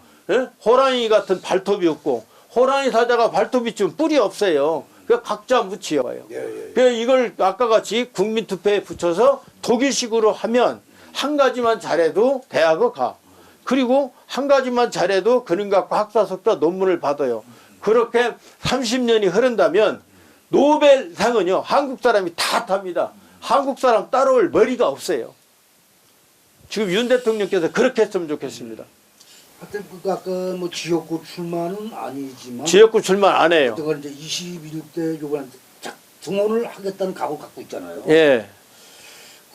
호랑이 같은 발톱이 없고 호랑이 사자가 발톱이 좀 뿔이 없어요. 그 각자 묻히어요. 그래서 이걸 아까 같이 국민투표에 붙여서 독일식으로 하면 한 가지만 잘해도 대학을 가. 그리고 한 가지만 잘해도 그림 갖고 학사석자 논문을 받아요. 그렇게 30년이 흐른다면 노벨상은요 한국 사람이 다 탑니다. 한국 사람 따라올 머리가 없어요. 지금 윤 대통령께서 그렇게 했으면 좋겠습니다. 하여튼 그 아까 뭐 지역구 출마는 아니지만 지역구 출마 안 해요. 그때가 이제 21대 요번에 등원을 하겠다는 각오를 갖고 있잖아요. 예.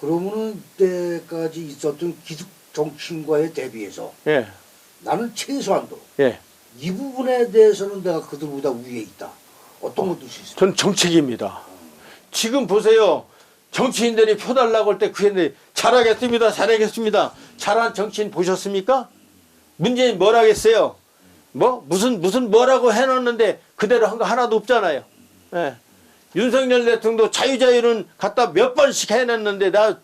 그러면은 그때까지 있었던 기득 정치인과의 대비해서 예. 나는 최소한도 예. 이 부분에 대해서는 내가 그들보다 위에 있다. 어떤 것도 수 있어요? 전 정책입니다. 지금 보세요. 정치인들이 표 달라고 할 때 그랬는데 잘하겠습니다. 잘하겠습니다. 잘한 정치인 보셨습니까? 문재인 뭘 하겠어요? 무슨 뭐라고 해놓는데 그대로 한 거 하나도 없잖아요. 예. 윤석열 대통령도 자유자유는 갖다 몇 번씩 해냈는데 나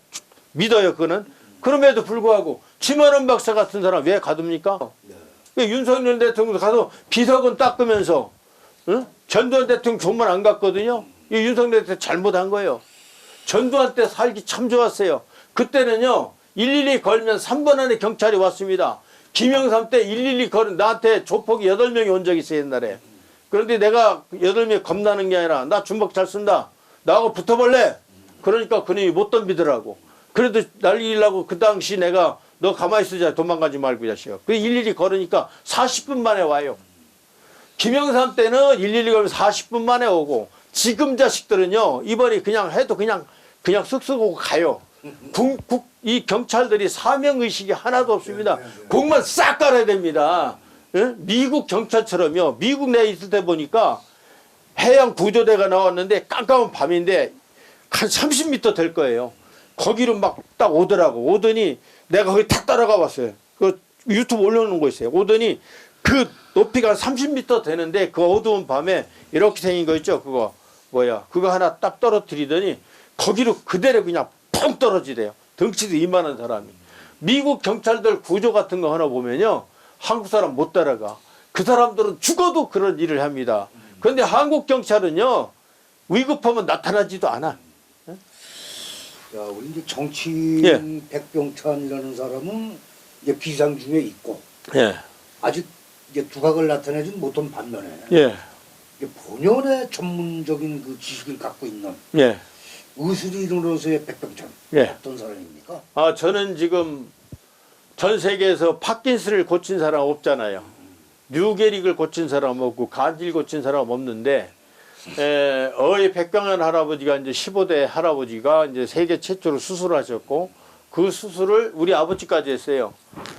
믿어요 그거는. 그럼에도 불구하고 김원원 박사 같은 사람 왜 가둡니까? 윤석열 대통령도 가서 비석은 닦으면서 전두환 대통령 정말 안 갔거든요. 이 윤석열 대통령 잘못한 거예요. 전두환 때 살기 참 좋았어요. 그때는요 112 걸면 3분 안에 경찰이 왔습니다. 김영삼 때 112 걸은 나한테 조폭이 8명이 온 적이 있어요 옛날에. 그런데 내가 8명이 겁나는 게 아니라 나 주먹 잘 쓴다. 나하고 붙어볼래? 그러니까 그놈이 못 덤비더라고. 그래도 날리려고 그 당시 내가 너 가만히 있으자 도망가지 말고 이 자식아. 그 112 걸으니까 40분 만에 와요. 김영삼 때는 112 걸면 40분 만에 오고 지금 자식들은요 이번에 그냥 해도 그냥 쓱쓱 오고 가요. 이 경찰들이 사명의식이 하나도 없습니다. 공만 싹 깔아야 됩니다. 예? 미국 경찰처럼요. 미국 내에 있을 때 보니까 해양 구조대가 나왔는데 깜깜한 밤인데 한 30m 될 거예요. 거기로 막 딱 오더라고. 오더니 내가 거기 탁 따라가 봤어요. 그 유튜브 올려놓은 거 있어요. 오더니 그 높이가 30m 되는데 그 어두운 밤에 이렇게 생긴 거 있죠. 그거 그거 하나 딱 떨어뜨리더니 거기로 그대로 그냥 펑 떨어지대요. 덩치도 이만한 사람이. 미국 경찰들 구조 같은 거 하나 보면요. 한국 사람 못 따라가. 그 사람들은 죽어도 그런 일을 합니다. 그런데 한국 경찰은요. 위급하면 나타나지도 않아. 자, 우리 이제 정치인 예. 백병찬이라는 사람은 이제 비상 중에 있고 예. 아직 이제 두각을 나타내진 못한 반면에 예. 이제 본연의 전문적인 그 지식을 갖고 있는 예. 의술인으로서의 백병찬 예. 어떤 사람입니까? 저는 지금 전 세계에서 파킨슨을 고친 사람 없잖아요. 류게릭을 고친 사람 없고 간질 고친 사람 없는데 어이 백병환 할아버지가 이제 15대 할아버지가 이제 세계 최초로 수술하셨고 그 수술을 우리 아버지까지 했어요.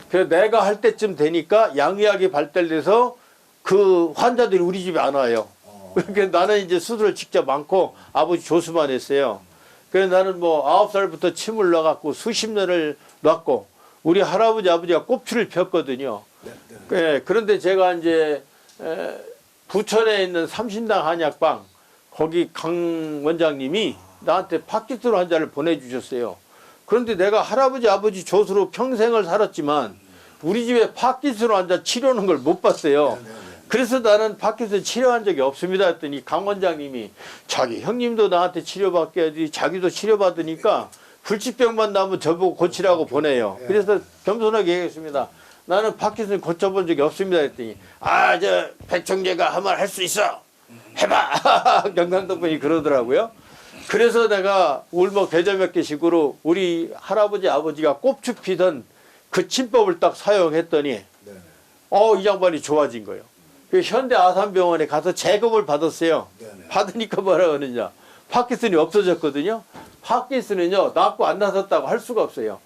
그래서 내가 할 때쯤 되니까 양의학이 발달돼서 그 환자들이 우리 집에 안 와요. 그러니까 나는 이제 수술을 직접 안고 아버지 조수만 했어요. 그래서 나는 뭐 9살부터 침을 놔갖고 수십 년을 놨고 우리 할아버지 아버지가 꼽추를 폈거든요. 네, 네. 예, 그런데 제가 이제 부천에 있는 삼신당 한약방 거기 강 원장님이 나한테 파키스로 환자를 보내주셨어요. 그런데 내가 할아버지 아버지 조수로 평생을 살았지만 우리 집에 파키스로 환자 치료하는 걸 못 봤어요. 그래서 나는 파키스론 치료한 적이 없습니다 했더니 강 원장님이 자기 형님도 나한테 치료받게 해야지 자기도 치료받으니까 불치병만 나면 저보고 고치라고 보내요. 그래서 겸손하게 얘기했습니다. 나는 파키스론 고쳐본 적이 없습니다 했더니 저 백청재가 하면 할 수 있어 해봐 경상도 분이 그러더라고요. 그래서 내가 울먹 대저몇개식으로 우리 할아버지 아버지가 꼽추 피던 그 침법을 딱 사용했더니 이 양반이 좋아진 거예요. 그 현대 아산병원에 가서 재검을 받았어요. 받으니까 뭐라 그러느냐. 파키슨이 없어졌거든요. 파키슨은요, 낫고 안 나섰다고 할 수가 없어요.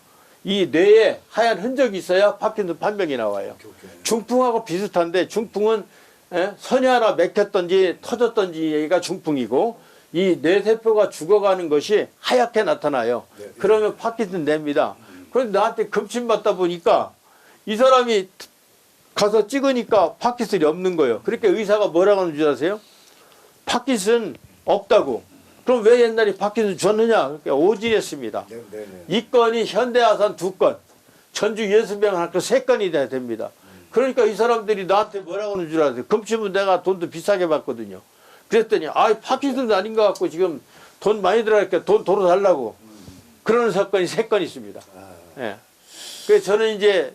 이 뇌에 하얀 흔적이 있어야 파키슨 판명이 나와요. 중풍하고 비슷한데 중풍은 선이 하나 맥혔던지 터졌던지가 중풍이고 이 뇌세포가 죽어가는 것이 하얗게 나타나요. 그러면 파키슨 뇌입니다. 그런데 나한테 검침 받다 보니까 이 사람이 가서 찍으니까 파키슨이 없는 거예요. 그러니까 의사가 뭐라고 하는 줄 아세요? 파키슨 없다고. 그럼 왜 옛날에 파키슨 줬느냐? 그러니까 오진했습니다. 이 건이 현대아산 2건, 전주 예수병학교 3건이 돼야 됩니다. 그러니까 이 사람들이 나한테 뭐라고 하는 줄 아세요? 검침은 내가 돈도 비싸게 받거든요. 그랬더니 파키슨 아닌 것 같고 지금 돈 많이 들어가니까 돈 도로 달라고. 그러는 사건이 3건 있습니다. 예. 그래서 저는 이제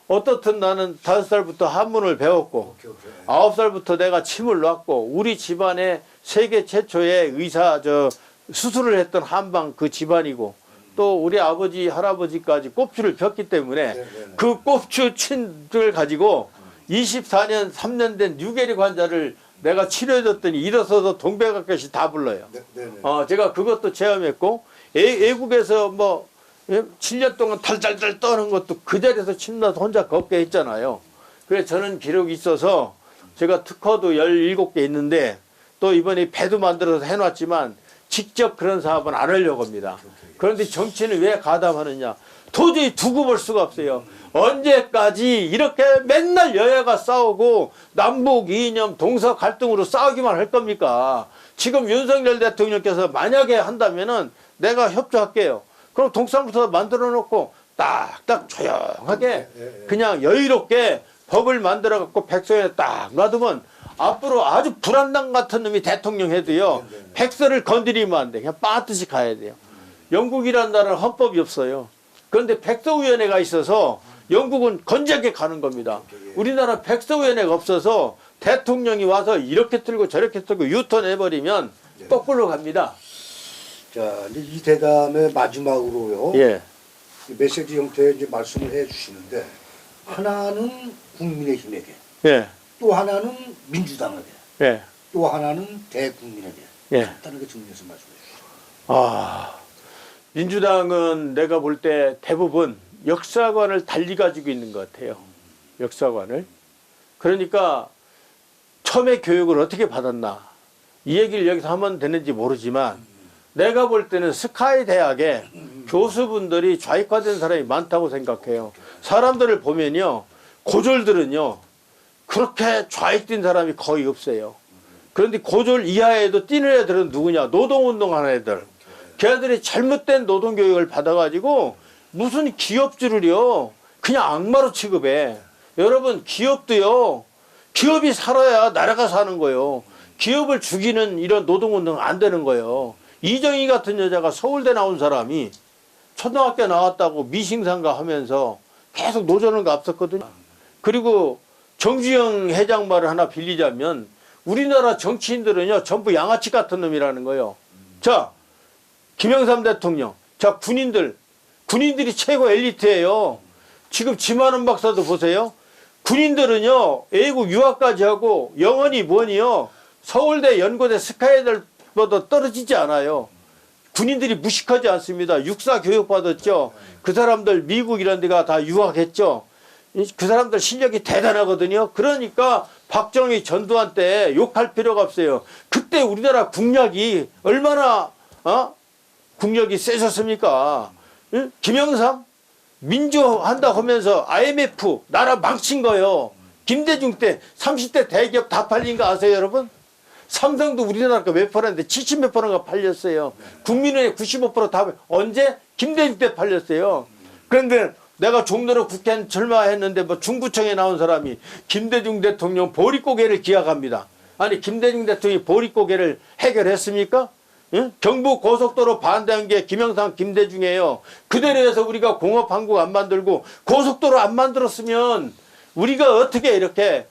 어떻든 나는 5살부터 한문을 배웠고 9살부터 내가 침을 놨고 우리 집안에 세계 최초의 의사 수술을 했던 한방 그 집안이고 또 우리 아버지 할아버지까지 꼽추를 폈기 때문에 그 꼽추 친을 가지고 24년 3년 된 뉴게릭 환자를 내가 치료해줬더니 일어서서 동백아켓이 다 불러요. 제가 그것도 체험했고 외국에서 뭐 7년 동안 달달달 떠는 것도 그 자리에서 침나서 혼자 걷게 했잖아요. 그래서 저는 기록이 있어서 제가 특허도 17개 있는데 또 이번에 배도 만들어서 해놨지만 직접 그런 사업은 안 하려고 합니다. 그런데 정치는 왜 가담하느냐. 도저히 두고 볼 수가 없어요. 언제까지 이렇게 맨날 여야가 싸우고 남북 이념 동서 갈등으로 싸우기만 할 겁니까? 지금 윤석열 대통령께서 만약에 한다면은 내가 협조할게요. 그럼 동사무소 만들어 놓고 딱딱 조용하게 그냥 여유롭게 법을 만들어 갖고 백서에 딱 놔두면 앞으로 아주 불안당 같은 놈이 대통령 해도요. 백서를 건드리면 안 돼. 그냥 빠듯이 가야 돼요. 영국이라는 나라는 헌법이 없어요. 그런데 백서위원회가 있어서 영국은 건재하게 가는 겁니다. 우리나라 백서위원회가 없어서 대통령이 와서 이렇게 틀고 저렇게 틀고 유턴 해버리면 거꾸로 갑니다. 자, 이제 이 대담의 마지막으로요. 메시지 형태의 이제 말씀을 해 주시는데 하나는 국민의힘에게, 또 하나는 민주당에게, 또 하나는 대국민에게 간단하게 정리해서 말씀해 주시죠. 민주당은 내가 볼 때 대부분 역사관을 달리 가지고 있는 것 같아요. 역사관을. 그러니까 처음에 교육을 어떻게 받았나 이 얘기를 여기서 하면 되는지 모르지만 내가 볼 때는 스카이 대학에 교수분들이 좌익화된 사람이 많다고 생각해요. 사람들을 보면요. 고졸들은요. 그렇게 좌익된 사람이 거의 없어요. 그런데 고졸 이하에도 뛰는 애들은 누구냐. 노동운동하는 애들. 걔들이 잘못된 노동교육을 받아가지고 무슨 기업주를요. 그냥 악마로 취급해. 여러분 기업도요. 기업이 살아야 나라가 사는 거예요. 기업을 죽이는 이런 노동운동은 안 되는 거예요. 이정희 같은 여자가 서울대 나온 사람이 초등학교 나왔다고 미싱상가 하면서 계속 노조는 거 앞섰거든요. 그리고 정주영 회장 말을 하나 빌리자면 우리나라 정치인들은요 전부 양아치 같은 놈이라는 거예요. 자, 김영삼 대통령, 자 군인들이 최고 엘리트예요. 지금 지만원 박사도 보세요. 군인들은요 외국 유학까지 하고 영원히 뭐니요 서울대 연고대 스카이들보다 떨어지지 않아요. 군인들이 무식하지 않습니다. 육사 교육 받았죠. 그 사람들 미국 이런 데가 다 유학했죠. 그 사람들 실력이 대단하거든요. 그러니까 박정희 전두환 때 욕할 필요가 없어요. 그때 우리나라 국력이 얼마나 국력이 세셨습니까? 예? 김영삼 민주화한다 하면서 IMF 나라 망친 거예요. 김대중 때 30대 대기업 다 팔린 거 아세요, 여러분? 삼성도 우리나라가 몇 퍼센트, 70몇 퍼센트가 팔렸어요. 국민은행 95%다 언제? 김대중 때 팔렸어요. 그런데 내가 종로로 국회 출마했는데 뭐 중구청에 나온 사람이 김대중 대통령 보릿고개를 기약합니다. 아니 김대중 대통령이 보릿고개를 해결했습니까? 응? 경부 고속도로 반대한 게 김영삼 김대중이에요. 그대로 해서 우리가 공업한국 안 만들고 고속도로 안 만들었으면 우리가 어떻게 이렇게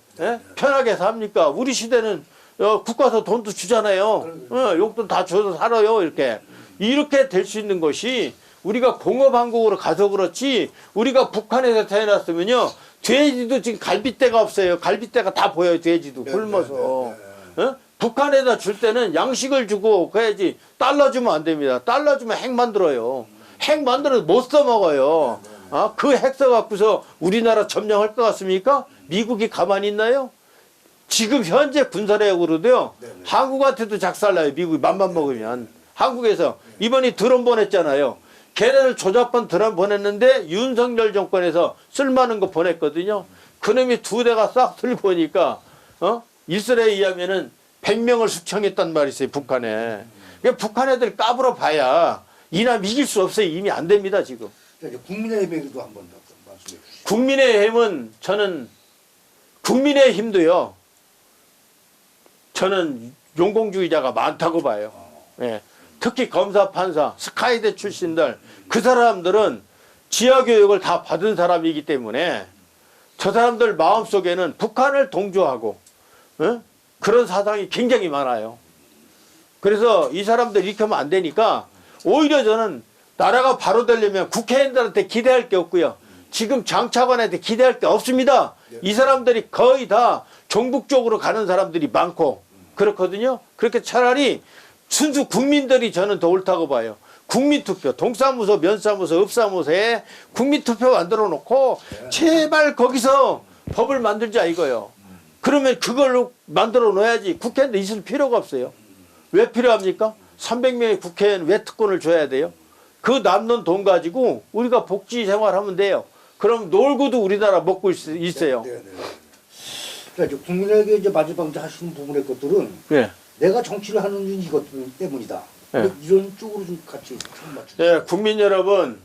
편하게 삽니까? 우리 시대는 국가에서 돈도 주잖아요. 용돈 다 줘서 살아요. 이렇게 될 수 있는 것이 우리가 공업한국으로 가서 그렇지 우리가 북한에서 태어났으면요 돼지도 지금 갈빗대가 없어요. 갈빗대가 다 보여요. 돼지도 굶어서. 북한에다 줄 때는 양식을 주고 그래야지 달러 주면 안 됩니다. 달러 주면 핵 만들어요. 핵 만들어서 못 써먹어요. 그 핵 써갖고서 우리나라 점령할 것 같습니까? 미국이 가만히 있나요? 지금 현재 군사력으로도요 한국한테도 작살나요. 미국이 맘만 먹으면. 한국에서 이번에 드론 보냈잖아요. 걔네들 조잡한 드론 보냈는데 윤석열 정권에서 쓸만한 거 보냈거든요. 그놈이 두 대가 싹 들고 오니까 이스라엘에 의하면은 100명을 숙청했단 말이 있어요. 북한에. 그러니까 북한 애들 까불어 봐야 이남 이길 수 없어요. 이미 안 됩니다. 지금. 국민의힘에도 한번 말씀해 주시죠. 국민의힘은 국민의힘도요. 저는 용공주의자가 많다고 봐요. 예. 특히 검사, 판사, 스카이대 출신들 그 사람들은 지하교육을 다 받은 사람이기 때문에 저 사람들 마음속에는 북한을 동조하고 그런 사상이 굉장히 많아요. 그래서 이 사람들 이렇게 하면 안 되니까 오히려 저는 나라가 바로 되려면 국회의원들한테 기대할 게 없고요. 지금 장차관한테 기대할 게 없습니다. 이 사람들이 거의 다 종북 쪽으로 가는 사람들이 많고 그렇거든요. 그렇게 차라리 순수 국민들이 저는 더 옳다고 봐요. 국민투표, 동사무소, 면사무소, 읍사무소에 국민투표 만들어 놓고 제발 거기서 법을 만들자 이거요. 그러면 그걸로 만들어 놓아야지 국회의원도 있을 필요가 없어요. 왜 필요합니까? 300명의 국회의원 왜 특권을 줘야 돼요? 그 남는 돈 가지고 우리가 복지 생활하면 돼요. 그럼 놀고도 우리나라 먹고 있어요. 그러니까 국민에게 이제 마지막 하시는 부분의 것들은 네. 내가 정치를 하는 이것 때문이다. 네. 이런 쪽으로 좀 같이 맞추죠. 네, 국민 여러분,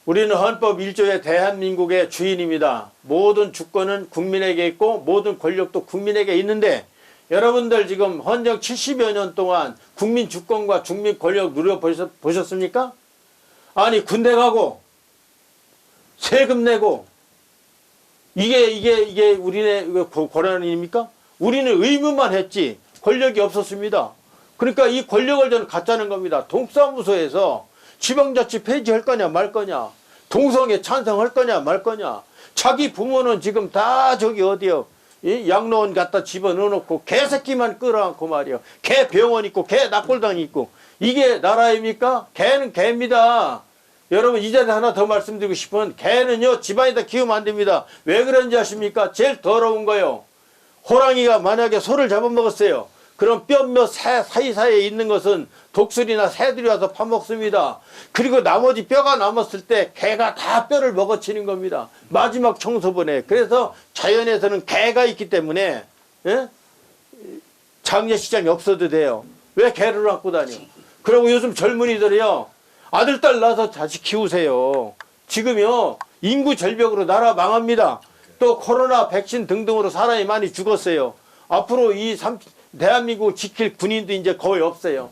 우리는 헌법 1조의 대한민국의 주인입니다. 모든 주권은 국민에게 있고 모든 권력도 국민에게 있는데 여러분들 지금 헌정 70여 년 동안 국민 주권과 국민 권력 누려보셨습니까? 아니 군대 가고 세금 내고 이게 우리네 권한입니까? 우리는 의무만 했지 권력이 없었습니다. 그러니까 이 권력을 저는 갖자는 겁니다. 동사무소에서 지방자치 폐지할 거냐 말 거냐, 동성애 찬성할 거냐 말 거냐. 자기 부모는 지금 다 저기 어디요, 양로원 갖다 집어넣어놓고 개새끼만 끌어안고 말이요. 개 병원 있고 개 낙골당 있고 이게 나라입니까? 개는 개입니다. 여러분 이 자리에 하나 더 말씀드리고 싶은 개는요 집안에다 키우면 안 됩니다. 왜 그런지 아십니까? 제일 더러운 거요. 호랑이가 만약에 소를 잡아먹었어요. 그럼 뼈몇 사이사이에 있는 것은 독수리나 새들이 와서 파먹습니다. 그리고 나머지 뼈가 남았을 때 개가 다 뼈를 먹어치는 겁니다. 마지막 청소번에. 그래서 자연에서는 개가 있기 때문에 장례식장이 없어도 돼요. 왜 개를 안고 다녀? 그리고 요즘 젊은이들이요 아들 딸 낳아서 다시 키우세요. 지금요 인구 절벽으로 나라 망합니다. 또 코로나 백신 등등으로 사람이 많이 죽었어요. 앞으로 대한민국을 지킬 군인도 이제 거의 없어요.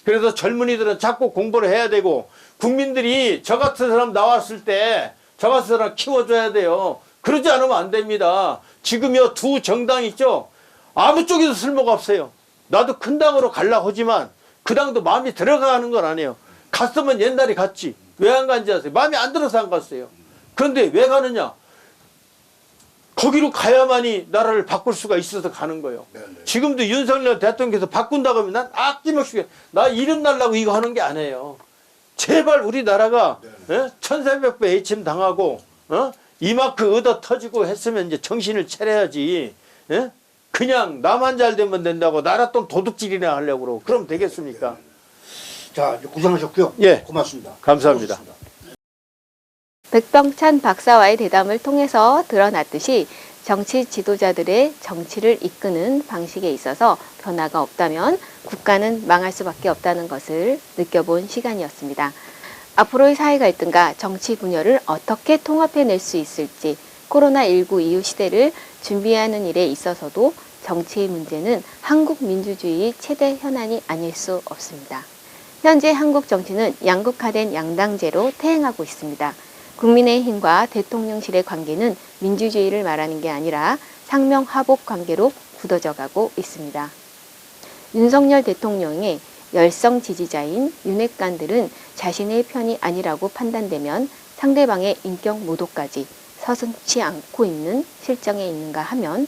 그래서 젊은이들은 자꾸 공부를 해야 되고 국민들이 저 같은 사람 나왔을 때 저 같은 사람 키워줘야 돼요. 그러지 않으면 안 됩니다. 지금요 두 정당 있죠. 아무 쪽에도 쓸모가 없어요. 나도 큰 당으로 가려고 하지만 그 당도 마음이 들어가는 건 아니에요. 갔으면 옛날에 갔지. 왜 안 간지 아세요? 마음에 안 들어서 안 갔어요. 그런데 왜 가느냐? 거기로 가야만이 나라를 바꿀 수가 있어서 가는 거예요. 지금도 윤석열 대통령께서 바꾼다고 하면 난 아낌없이 나 이름 날라고 이거 하는 게 아니에요. 제발 우리나라가 1300배 H임 당하고 이만큼 얻어 터지고 했으면 이제 정신을 차려야지. 그냥 나만 잘 되면 된다고 나라 돈 도둑질이나 하려고 그러고 그럼 되겠습니까? 자, 이제 고생하셨고요. 예. 고맙습니다. 감사합니다. 고맙습니다. 백병찬 박사와의 대담을 통해서 드러났듯이 정치 지도자들의 정치를 이끄는 방식에 있어서 변화가 없다면 국가는 망할 수밖에 없다는 것을 느껴본 시간이었습니다. 앞으로의 사회 갈등과 정치 분열을 어떻게 통합해낼 수 있을지, 코로나19 이후 시대를 준비하는 일에 있어서도 정치의 문제는 한국 민주주의의 최대 현안이 아닐 수 없습니다. 현재 한국 정치는 양극화된 양당제로 퇴행하고 있습니다. 국민의힘과 대통령실의 관계는 민주주의를 말하는 게 아니라 상명하복 관계로 굳어져 가고 있습니다. 윤석열 대통령의 열성 지지자인 윤핵관들은 자신의 편이 아니라고 판단되면 상대방의 인격 모독까지 서슴지 않고 있는 실정에 있는가 하면,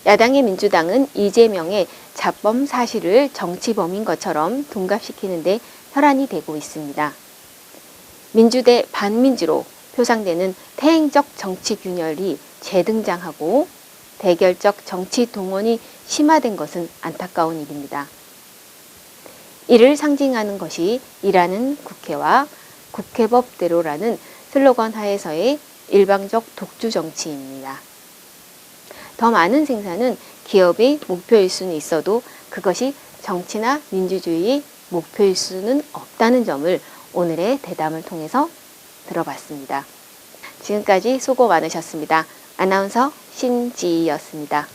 야당의 민주당은 이재명의 자범 사실을 정치범인 것처럼 둔갑시키는 데 혈안이 되고 있습니다. 민주 대 반민주로 표상되는 퇴행적 정치 균열이 재등장하고 대결적 정치 동원이 심화된 것은 안타까운 일입니다. 이를 상징하는 것이 일하는 국회와 국회법대로라는 슬로건 하에서의 일방적 독주 정치입니다. 더 많은 생산은 기업의 목표일 수는 있어도 그것이 정치나 민주주의의 목표일 수는 없다는 점을 오늘의 대담을 통해서 들어봤습니다. 지금까지 수고 많으셨습니다. 아나운서 신지희였습니다.